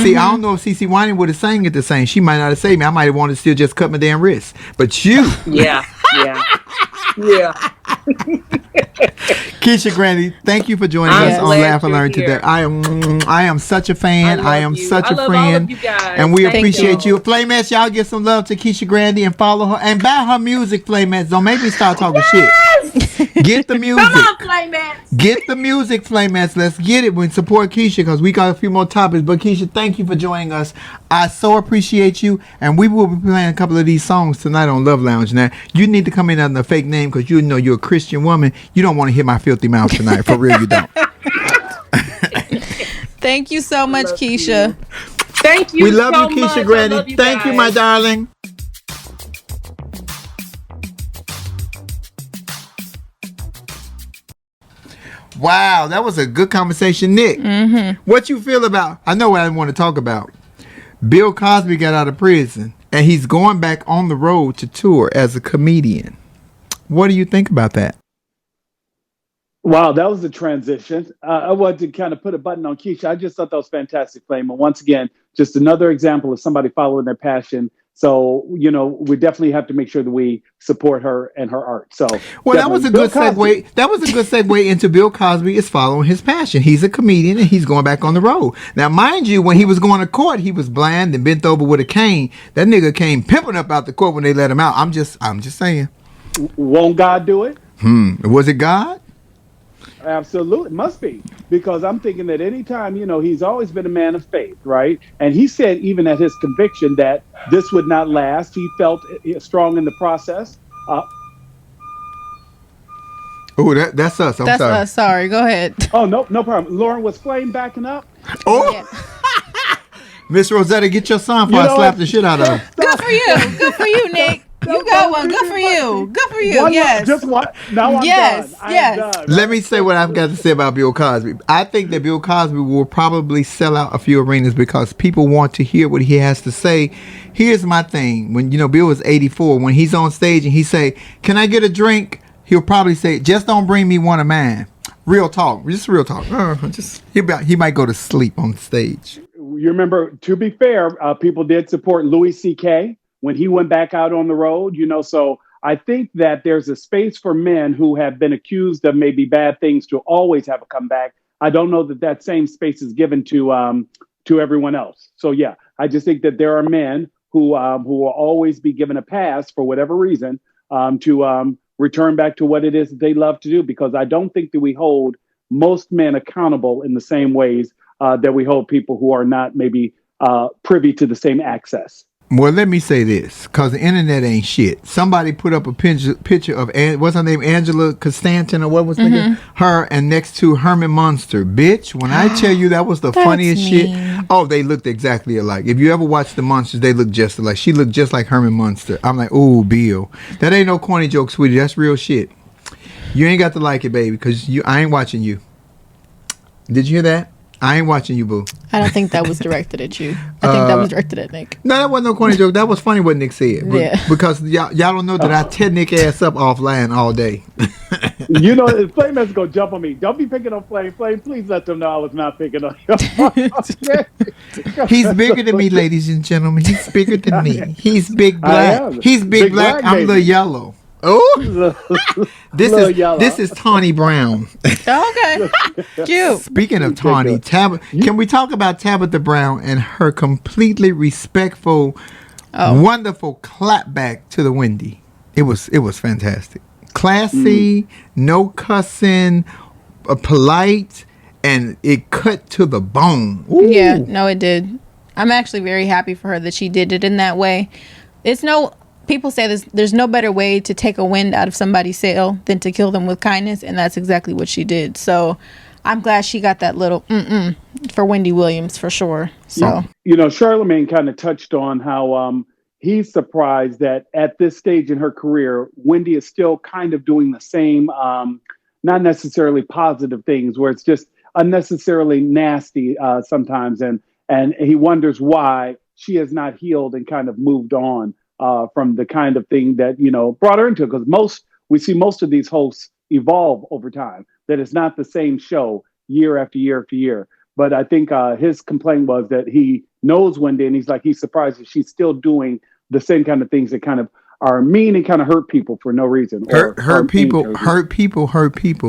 [SPEAKER 1] See, I don't know if CeCe Winans would have sang it the same. She might not have saved me. I might have wanted to still just cut my damn wrist. But you.
[SPEAKER 4] Yeah.
[SPEAKER 1] Kisha Grandy, thank you for joining us on Laugh and Learn today. I am such a fan. I am such a friend.
[SPEAKER 4] All of you guys.
[SPEAKER 1] And we appreciate you. Playmates, y'all give some love to Kisha Grandy and follow her. And buy her music, Playmates. Don't make me start talking shit. Get the music.
[SPEAKER 4] Come on, Playmates.
[SPEAKER 1] Get the music, Playmates. Let's get it. We support Kisha because we got a few more topics. But Kisha, thank you for joining us. I so appreciate you. And we will be playing a couple of these songs tonight on Love Lounge. Now, you need to come in under a fake name because you know you're a Christian woman. You don't want to hear my filthy mouth tonight. For real, you don't.
[SPEAKER 2] Thank you so much, Kisha.
[SPEAKER 4] You. Thank you.
[SPEAKER 1] We love
[SPEAKER 4] so
[SPEAKER 1] you, Kisha
[SPEAKER 4] much.
[SPEAKER 1] Grandy. Thank you, my darling. Wow, that was a good conversation, Nick. What you feel about? I know what I want to talk about. Bill Cosby got out of prison, and he's going back on the road to tour as a comedian. What do you think about that?
[SPEAKER 3] Wow, that was a transition. I wanted to kind of put a button on Kisha. I just thought that was fantastic, Flame. And once again, just another example of somebody following their passion. So, we definitely have to make sure that we support her and her art. So,
[SPEAKER 1] well, that was a good segue. That was a good segue into Bill Cosby is following his passion. He's a comedian and he's going back on the road. Now, mind you, when he was going to court, he was blind and bent over with a cane. That nigga came pimping up out the court when they let him out. I'm just saying.
[SPEAKER 3] Won't God do it?
[SPEAKER 1] Was it God?
[SPEAKER 3] Absolutely. Must be. Because I'm thinking that anytime, he's always been a man of faith, right? And he said even at his conviction that this would not last. He felt strong in the process.
[SPEAKER 1] Oh, that's us. I'm
[SPEAKER 2] That's
[SPEAKER 1] sorry.
[SPEAKER 2] us. Sorry. Go ahead.
[SPEAKER 3] Oh, no problem. Lauren, was Flame backing up?
[SPEAKER 1] Oh, yeah. Miss Rosetta, get your son before I slap the shit out of him.
[SPEAKER 2] Good for you. Good for you, Nick. You got one. Good for you. Good for you. Yes.
[SPEAKER 3] Just what? Now I'm done.
[SPEAKER 2] Yes.
[SPEAKER 3] I'm done.
[SPEAKER 1] Let me say what I've got to say about Bill Cosby. I think that Bill Cosby will probably sell out a few arenas because people want to hear what he has to say. Here's my thing. When, Bill was 84, when he's on stage and he say, "Can I get a drink?" He'll probably say, "Just don't bring me one of mine." Real talk. Just real talk. He might go to sleep on stage.
[SPEAKER 3] You remember, to be fair, people did support Louis C.K. when he went back out on the road, so I think that there's a space for men who have been accused of maybe bad things to always have a comeback. I don't know that same space is given to everyone else. So, yeah, I just think that there are men who will always be given a pass for whatever reason to return back to what it is that they love to do, because I don't think that we hold most men accountable in the same ways that we hold people who are not maybe privy to the same access.
[SPEAKER 1] Well, let me say this, because the internet ain't shit. Somebody put up a picture of, what's her name, Angela Constantin, or what was her, and next to Herman Munster. Bitch, when I tell you that was the funniest shit. Oh, they looked exactly alike. If you ever watch the Munsters, they look just alike. She looked just like Herman Munster. I'm like, ooh, Bill. That ain't no corny joke, sweetie. That's real shit. You ain't got to like it, baby, because I ain't watching you. Did you hear that? I ain't watching you, boo.
[SPEAKER 2] I don't think that was directed at you. I think that was directed at Nick.
[SPEAKER 1] No, that wasn't no corny joke. That was funny what Nick said.
[SPEAKER 2] Yeah.
[SPEAKER 1] Because y'all don't know that I tear Nick ass up offline all day.
[SPEAKER 3] You know, Flame has to go jump on me. Don't be picking on Flame. Flame, please let them know I was not picking on you.
[SPEAKER 1] He's bigger than me, ladies and gentlemen. He's bigger than me. He's big black. He's big black. I'm little yellow. Oh, this is Tawny Brown.
[SPEAKER 2] Okay, cute.
[SPEAKER 1] Speaking of Tawny, can we talk about Tabitha Brown and her completely respectful, wonderful clapback to the Wendy? It was fantastic, classy, no cussing, polite, and it cut to the bone. Ooh.
[SPEAKER 2] Yeah, no, it did. I'm actually very happy for her that she did it in that way. People say there's no better way to take a wind out of somebody's sail than to kill them with kindness, and that's exactly what she did. So I'm glad she got that little for Wendy Williams for sure. So
[SPEAKER 3] Charlemagne kind of touched on how he's surprised that at this stage in her career, Wendy is still kind of doing the same, not necessarily positive things, where it's just unnecessarily nasty sometimes, and he wonders why she has not healed and kind of moved on. From the kind of thing that, brought her into it. Because we see most of these hosts evolve over time, that it's not the same show year after year after year. But I think his complaint was that he knows Wendy and he's surprised that she's still doing the same kind of things that kind of are mean and kind of hurt people for no reason.
[SPEAKER 1] Hurt people.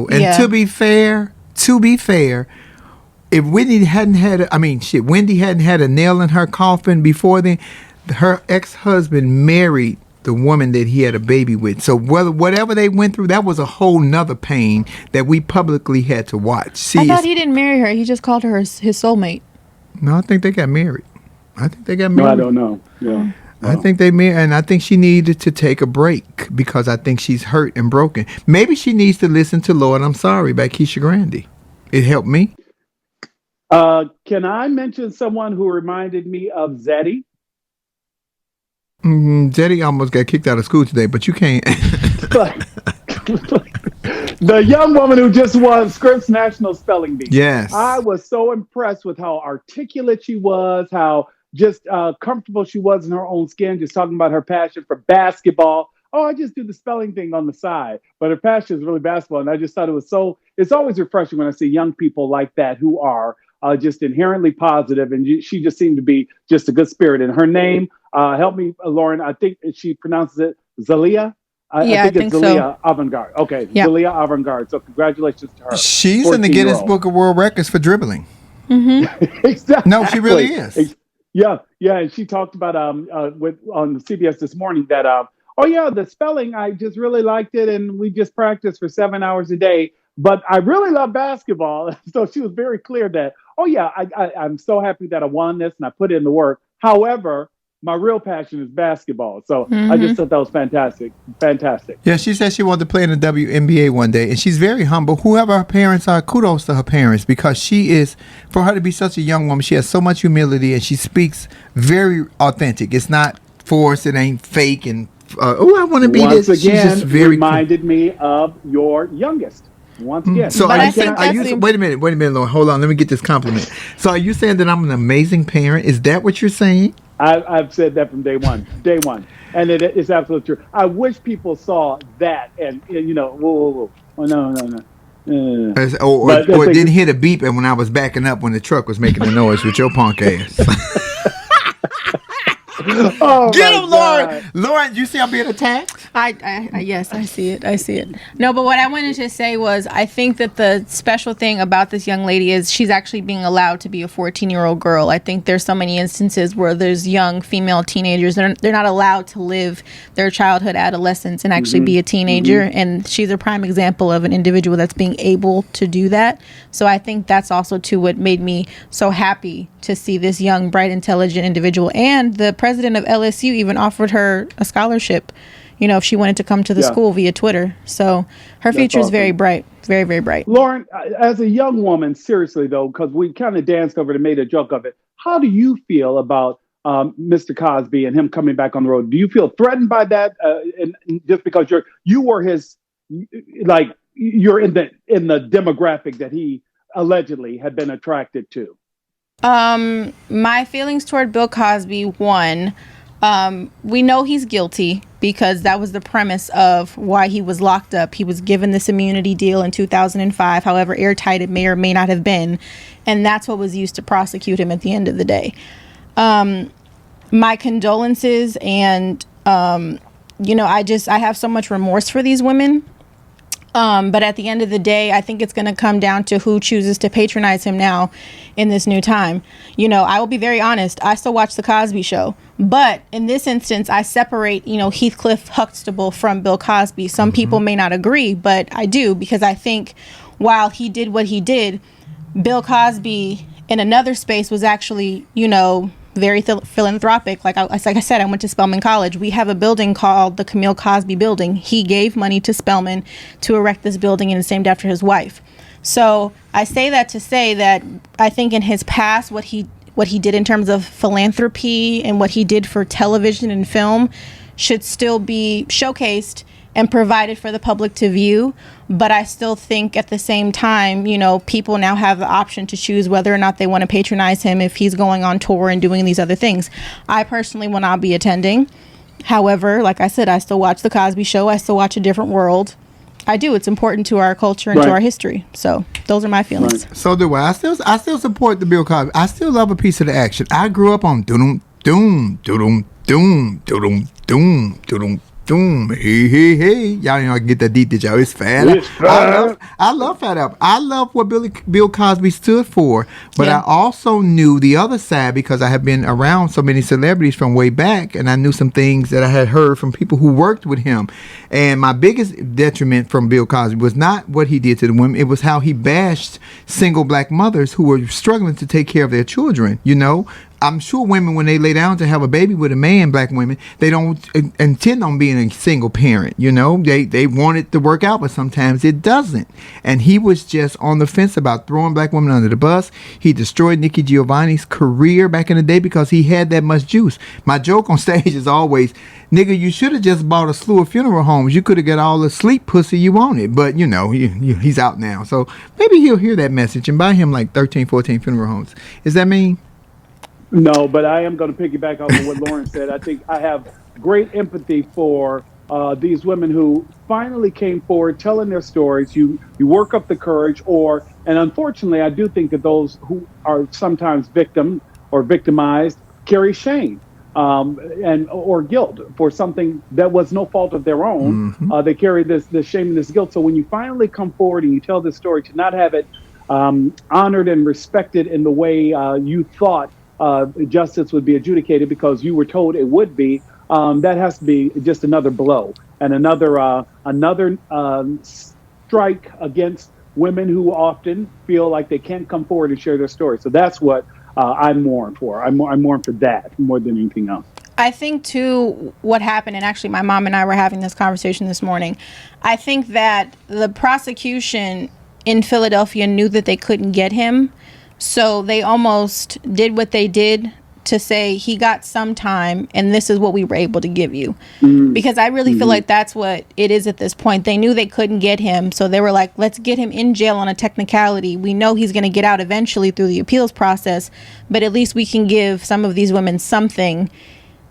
[SPEAKER 1] And to be fair, if Wendy hadn't had, Wendy hadn't had a nail in her coffin before then, her ex-husband married the woman that he had a baby with. So whatever they went through, that was a whole nother pain that we publicly had to watch. See,
[SPEAKER 2] I thought he didn't marry her. He just called her his soulmate.
[SPEAKER 1] No, I think they got married.
[SPEAKER 3] No, I don't know. Yeah.
[SPEAKER 1] I think they married, and I think she needed to take a break because I think she's hurt and broken. Maybe she needs to listen to Lord, I'm Sorry by Kisha Grandy. It helped me.
[SPEAKER 3] Can I mention someone who reminded me of Zeddy?
[SPEAKER 1] Zeddy almost got kicked out of school today, but you can't.
[SPEAKER 3] The young woman who just won Scripps National Spelling Bee.
[SPEAKER 1] Yes.
[SPEAKER 3] I was so impressed with how articulate she was, how just comfortable she was in her own skin, just talking about her passion for basketball. Oh, I just do the spelling thing on the side. But her passion is really basketball. And I just thought it's always refreshing when I see young people like that who are just inherently positive. And she just seemed to be just a good spirit. And her name, help me, Lauren, I think she pronounces it Zalia. I think it's Zalia Avant-Garde. Okay, yeah. Zalia Avant-Garde. So congratulations to her.
[SPEAKER 1] She's in the Guinness Book of World Records for dribbling.
[SPEAKER 2] Mm-hmm.
[SPEAKER 3] Exactly.
[SPEAKER 1] No, she really is.
[SPEAKER 3] Yeah. And she talked about on CBS this morning that the spelling, I just really liked it, and we just practiced for 7 hours a day. But I really love basketball. So she was very clear that, I'm so happy that I won this and I put in the work. However, my real passion is basketball. So I just thought that was fantastic. Fantastic.
[SPEAKER 1] Yeah, she said she wanted to play in the WNBA one day. And she's very humble. Whoever her parents are, kudos to her parents, because for her to be such a young woman, she has so much humility and she speaks very authentic. It's not forced. It ain't fake. And, I want to be
[SPEAKER 3] Once
[SPEAKER 1] this.
[SPEAKER 3] Again,
[SPEAKER 1] she's just very
[SPEAKER 3] reminded me of your youngest. Once again.
[SPEAKER 1] So wait a minute, Lauren. Hold on. Let me get this compliment. So are you saying that I'm an amazing parent? Is that what you're saying?
[SPEAKER 3] I've said that from day one, and it's absolutely true. I wish people saw that, and whoa, oh, no.
[SPEAKER 1] Or didn't hit a beep, and when I was backing up when the truck was making a noise with your punk ass. Get him, Lauren. Lauren, you see I'm being attacked?
[SPEAKER 2] Yes, I see it. No, but what I wanted to say was I think that the special thing about this young lady is she's actually being allowed to be a 14-year-old girl. I think there's so many instances where there's young female teenagers. They're not allowed to live their childhood, adolescence, and actually be a teenager. And she's a prime example of an individual that's being able to do that. So I think that's also, too, what made me so happy to see this young, bright, intelligent individual. And the president of LSU even offered her a scholarship, if she wanted to come to the school via Twitter. So her future is very bright, very, very bright.
[SPEAKER 3] Lauren, as a young woman, seriously, though, because we kind of danced over it and made a joke of it, how do you feel about Mr. Cosby and him coming back on the road? Do you feel threatened by that? And just because you were his, you're in the demographic that he allegedly had been attracted to?
[SPEAKER 2] My feelings toward Bill Cosby, one, we know he's guilty because that was the premise of why he was locked up. He was given this immunity deal in 2005, however airtight it may or may not have been, and that's what was used to prosecute him at the end of the day. My condolences, and I have so much remorse for these women. But at the end of the day, I think it's going to come down to who chooses to patronize him now in this new time. I will be very honest. I still watch The Cosby Show. But in this instance, I separate, Heathcliff Huxtable from Bill Cosby. Some people may not agree, but I do, because I think while he did what he did, Bill Cosby in another space was actually, very philanthropic. Like I said, I went to Spelman College. We have a building called the Camille Cosby Building. He gave money to Spelman to erect this building, and it's named after his wife. So I say that to say that I think in his past, what he did in terms of philanthropy and what he did for television and film should still be showcased and provided for the public to view. But I still think at the same time, people now have the option to choose whether or not they want to patronize him if he's going on tour and doing these other things. I personally will not be attending. However, like I said, I still watch The Cosby Show. I still watch A Different World. I do. It's important to our culture and to our history. So those are my feelings.
[SPEAKER 1] Right. So do I. I still support the Bill Cosby. I still love a piece of the action. I grew up on doom, doom, doom, doom, doom, doom, doom. Boom, hey. Y'all know I get that deep, did y'all? It's Fat Up. I love Fat Up. I love what Bill Cosby stood for. But I also knew the other side because I have been around so many celebrities from way back, and I knew some things that I had heard from people who worked with him. And my biggest detriment from Bill Cosby was not what he did to the women. It was how he bashed single black mothers who were struggling to take care of their children, I'm sure women, when they lay down to have a baby with a man, black women, they don't intend on being a single parent. They want it to work out, but sometimes it doesn't. And he was just on the fence about throwing black women under the bus. He destroyed Nikki Giovanni's career back in the day because he had that much juice. My joke on stage is always, nigga, you should have just bought a slew of funeral homes. You could have got all the sleep pussy you wanted. But, he's out now. So maybe he'll hear that message and buy him like 13, 14 funeral homes. Is that mean?
[SPEAKER 3] No, but I am going to piggyback off of what Lauren said. I think I have great empathy for these women who finally came forward telling their stories. You work up the courage, and unfortunately, I do think that those who are sometimes victim or victimized carry shame or guilt for something that was no fault of their own. They carry this shame and this guilt. So when you finally come forward and you tell this story, to not have it honored and respected in the way you thought justice would be adjudicated because you were told it would be, that has to be just another blow and another strike against women who often feel like they can't come forward and share their story. So that's what I mourn for. I mourn for that more than anything else.
[SPEAKER 2] I think, too, what happened, and actually my mom and I were having this conversation this morning, I think that the prosecution in Philadelphia knew that they couldn't get him. So they almost did what they did to say he got some time and this is what we were able to give you. Because I really feel like that's what it is at this point. They knew they couldn't get him. So they were like, let's get him in jail on a technicality. We know he's going to get out eventually through the appeals process, but at least we can give some of these women something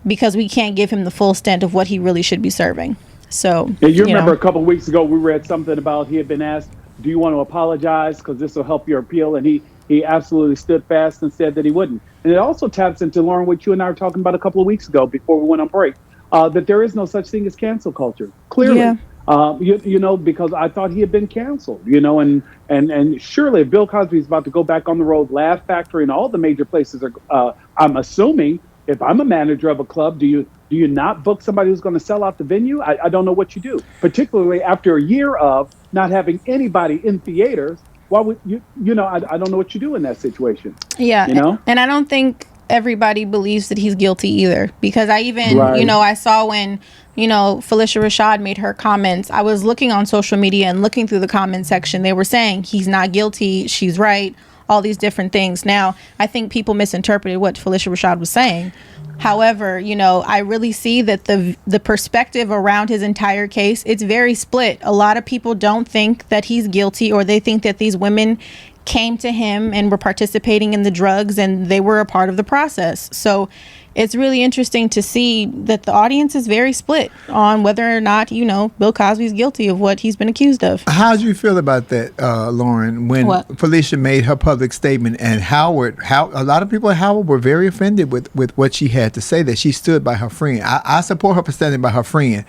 [SPEAKER 2] because we can't give him the full stint of what he really should be serving. So,
[SPEAKER 3] you remember a couple of weeks ago, we read something about he had been asked, do you want to apologize because this will help your appeal? And he absolutely stood fast and said that he wouldn't. And it also taps into, Lauren, what you and I were talking about a couple of weeks ago before we went on break, that there is no such thing as cancel culture. Clearly, because I thought he had been canceled, and surely if Bill Cosby is about to go back on the road, Laugh Factory and all the major places are, I'm assuming if I'm a manager of a club, do you not book somebody who's going to sell out the venue? I don't know what you do, particularly after a year of not having anybody in theaters. Why would I don't know what you do in that situation.
[SPEAKER 2] Yeah. And I don't think everybody believes that he's guilty either, because I even, I saw when, Felicia Rashad made her comments, I was looking on social media and looking through the comment section. They were saying he's not guilty. She's right. all these different things. Now, I think people misinterpreted what Felicia Rashad was saying. However, you know, I really see that the perspective around his entire case, it's very split. A lot of people don't think that he's guilty, or they think that these women came to him and were participating in the drugs and they were a part of the process. So it's really interesting to see that the audience is very split on whether or not, you know, Bill Cosby's guilty of what he's been accused of.
[SPEAKER 1] How did you feel about that, Lauren, when Felicia made her public statement, and how a lot of people at Howard were very offended with what she had to say, that she stood by her friend. I support her for standing by her friend.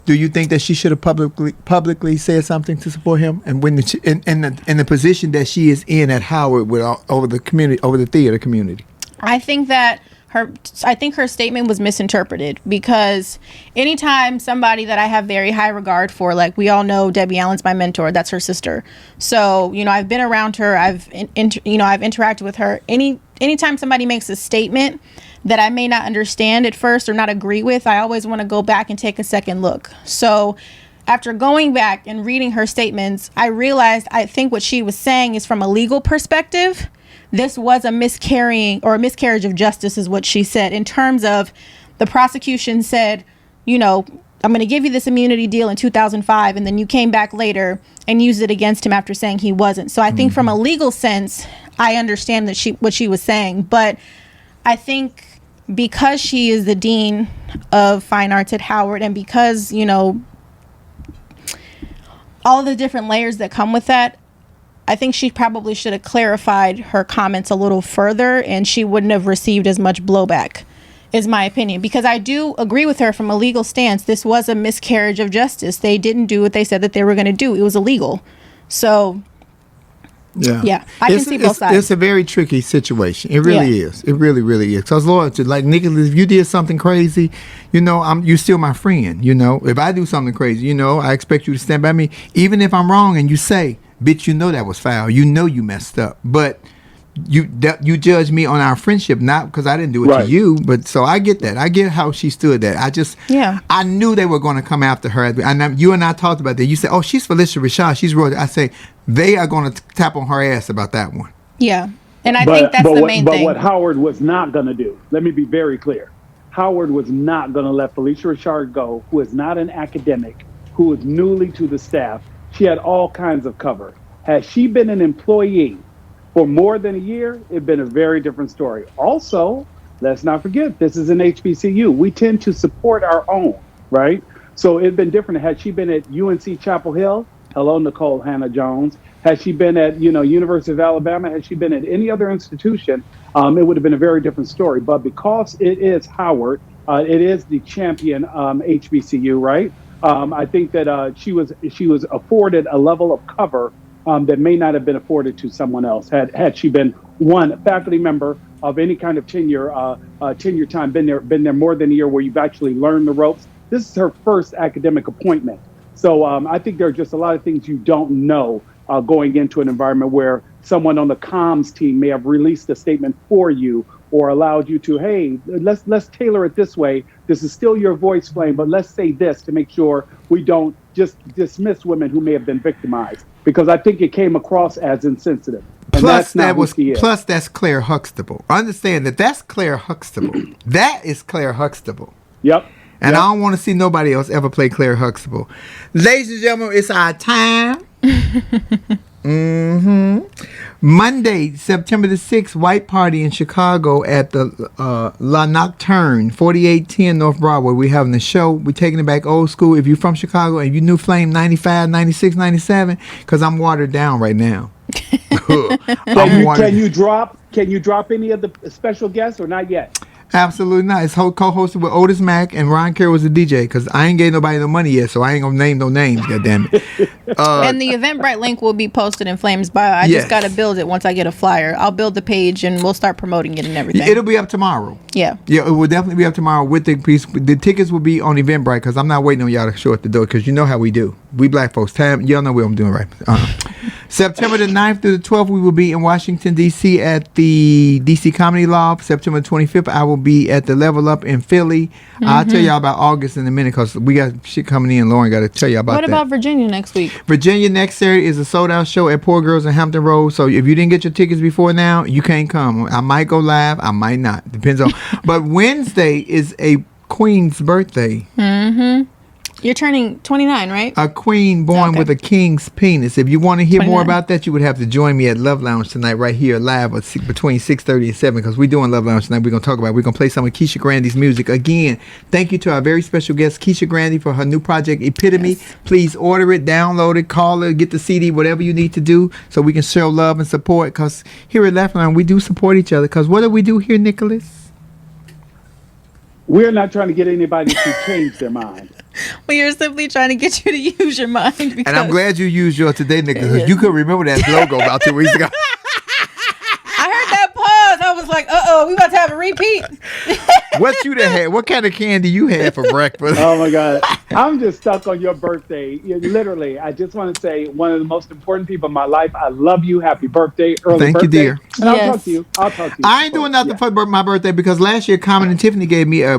[SPEAKER 1] Do you think that she should have publicly said something to support him, and when in the position that she is in at Howard with over the theater community?
[SPEAKER 2] I think her statement was misinterpreted, because anytime somebody that I have very high regard for, like we all know Debbie Allen's my mentor, that's her sister. So, you know, I've been around her, I've interacted with her. Anytime somebody makes a statement that I may not understand at first or not agree with, I always want to go back and take a second look. So after going back and reading her statements, I realized I think what she was saying is from a legal perspective. This was a miscarriage of justice is what she said, in terms of the prosecution said, you know, I'm going to give you this immunity deal in 2005. And then you came back later and used it against him after saying he wasn't. So I think from a legal sense, I understand that what she was saying. But I think because she is the dean of fine arts at Howard, and because, you know, all the different layers that come with that, I think she probably should have clarified her comments a little further, and she wouldn't have received as much blowback, is my opinion. Because I do agree with her from a legal stance. This was a miscarriage of justice. They didn't do what they said that they were going to do. It was illegal. So, yeah, I can see both sides.
[SPEAKER 1] It's a very tricky situation. It really is. It really, really is. Because, Lord, like Nicholas, if you did something crazy, you know, you're still my friend. You know, if I do something crazy, you know, I expect you to stand by me, even if I'm wrong, and you say, bitch, you know that was foul. You know you messed up. But you judge me on our friendship, not because I didn't do it to you. But so I get that. I get how she stood that. I knew they were going to come after her. And you and I talked about that. You said, oh, she's Felicia Rashad. She's royalty. I say, they are going to tap on her ass about that one.
[SPEAKER 2] Yeah. And I think that's the main thing.
[SPEAKER 3] But what Howard was not going to do, let me be very clear. Howard was not going to let Felicia Rashad go, who is not an academic, who is newly to the staff. She had all kinds of cover. Had she been an employee for more than a year, it'd been a very different story. Also, let's not forget, this is an HBCU. We tend to support our own, right? So it'd been different. Had she been at UNC Chapel Hill, hello, Nicole Hannah-Jones. Had she been at, University of Alabama, had she been at any other institution, it would have been a very different story. But because it is Howard, it is the champion HBCU, right? I think that she was afforded a level of cover that may not have been afforded to someone else had she been one faculty member of any kind of tenure time, been there more than a year, where you've actually learned the ropes. This is her first academic appointment. So I think there are just a lot of things you don't know going into an environment where someone on the comms team may have released a statement for you, or allowed you to, hey, let's tailor it this way. This is still your voice flame, but let's say this to make sure we don't just dismiss women who may have been victimized, because I think it came across as insensitive.
[SPEAKER 1] Plus, that's Claire Huxtable. Understand that's Claire Huxtable. That is Claire Huxtable.
[SPEAKER 3] Yep.
[SPEAKER 1] And I don't want to see nobody else ever play Claire Huxtable. Ladies and gentlemen, it's our time. Monday, September the 6th, white party in Chicago at the La Nocturne, 4810 North Broadway. We're having a show. We're taking it back old school. If you're from Chicago and you knew Flame 95, 96, 97, because I'm watered down right now.
[SPEAKER 3] Can you drop any of the special guests or not yet?
[SPEAKER 1] Absolutely not. It's co-hosted with Otis Mack, and Ron Kerr was the DJ, because I ain't gave nobody no money yet, so I ain't gonna name no names, goddammit.
[SPEAKER 2] And the Eventbrite link will be posted in Flame's bio. I just gotta build it once I get a flyer. I'll build the page and we'll start promoting it and everything.
[SPEAKER 1] It'll be up tomorrow.
[SPEAKER 2] Yeah,
[SPEAKER 1] it will definitely be up tomorrow with the piece. The tickets will be on Eventbrite, because I'm not waiting on y'all to show at the door, because you know how we do. We black folks, y'all know what I'm doing right. September the 9th through the 12th, we will be in Washington, D.C. at the D.C. Comedy Loft. September 25th, I will be at the Level Up in Philly. I'll tell y'all about August in a minute because we got shit coming in. Lauren got to tell you about that.
[SPEAKER 2] What about Virginia next week?
[SPEAKER 1] Virginia next Saturday is a sold-out show at Poor Girls in Hampton Road. So if you didn't get your tickets before now, you can't come. I might go live. I might not. Depends on. But Wednesday is a queen's birthday.
[SPEAKER 2] You're turning 29, right?
[SPEAKER 1] A queen born with a king's penis. If you want to hear more about that, you would have to join me at Love Lounge tonight right here live between 6:30 and 7 because we're doing Love Lounge tonight. We're going to talk about it. We're going to play some of Kisha Grandy's music. Again, thank you to our very special guest, Kisha Grandy, for her new project, Epitome. Yes. Please order it, download it, call her, get the CD, whatever you need to do so we can show love and support because here at Laugh Line, we do support each other because what do we do here, Nicholas?
[SPEAKER 3] We're not trying to get anybody to change their mind.
[SPEAKER 2] We are simply trying to get you to use your mind. Because
[SPEAKER 1] and I'm glad you used yours today, Nicholas, because you could remember that logo about 2 weeks ago.
[SPEAKER 2] I heard that pause. I was like, we about to have a repeat.
[SPEAKER 1] What you had? What kind of candy you had for breakfast?
[SPEAKER 3] Oh my God. I'm just stuck on your birthday. Literally, I just want to say one of the most important people in my life. I love you. Happy birthday. Early birthday.
[SPEAKER 1] Thank you, dear.
[SPEAKER 3] And I'll talk to you.
[SPEAKER 1] I ain't doing nothing for my birthday because last year Common and Tiffany gave me a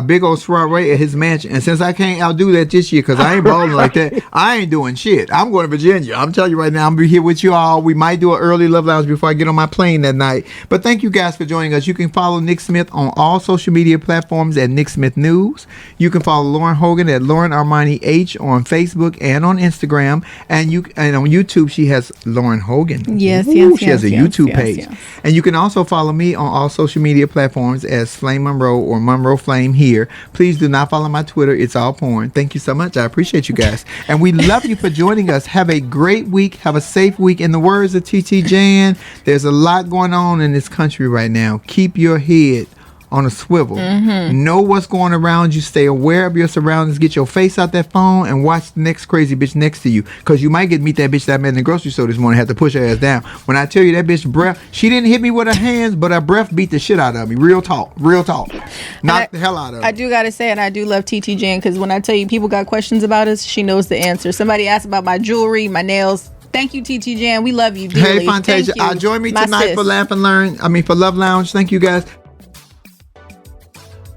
[SPEAKER 1] big old soiree at his mansion. And since I can't outdo that this year because I ain't balling like that, I ain't doing shit. I'm going to Virginia. I'm telling you right now, I'm going to be here with you all. We might do an early Love Lounge before I get on my plane that night. But thank you guys for joining us. You can follow Nick Smith on all social media platforms at Nick Smith News. You can follow Lauren Hogan at Lauren Armani H on Facebook and on Instagram. And on YouTube, she has Lauren Hogan.
[SPEAKER 2] Yes.
[SPEAKER 1] She has a YouTube page. Yes. And you can also follow me on all social media platforms as Flame Monroe or Monroe Flame here. Please do not follow my Twitter. It's all porn. Thank you so much. I appreciate you guys. And we love you for joining us. Have a great week. Have a safe week. In the words of TT Jan, there's a lot going on in this country right now. Keep your head on a swivel. Know what's going around you. Stay aware of your surroundings. Get your face out that phone and watch the next crazy bitch next to you. Because you might meet that bitch that I met in the grocery store this morning. Have to push her ass down. When I tell you that bitch breath, she didn't hit me with her hands, but her breath beat the shit out of me. Real talk. Knocked the hell out of me.
[SPEAKER 2] I do got to say, and I do love TT Jan because when I tell you people got questions about us, she knows the answer. Somebody asked about my jewelry, my nails. Thank you, TT Jan. We love you dearly.
[SPEAKER 1] Hey, Fantasia. Join me tonight for Laugh and Learn. For Love Lounge. Thank you, guys.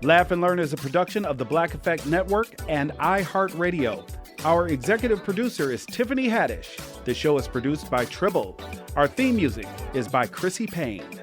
[SPEAKER 5] Laugh and Learn is a production of the Black Effect Network and iHeartRadio. Our executive producer is Tiffany Haddish. The show is produced by Tribble. Our theme music is by Chrissy Payne.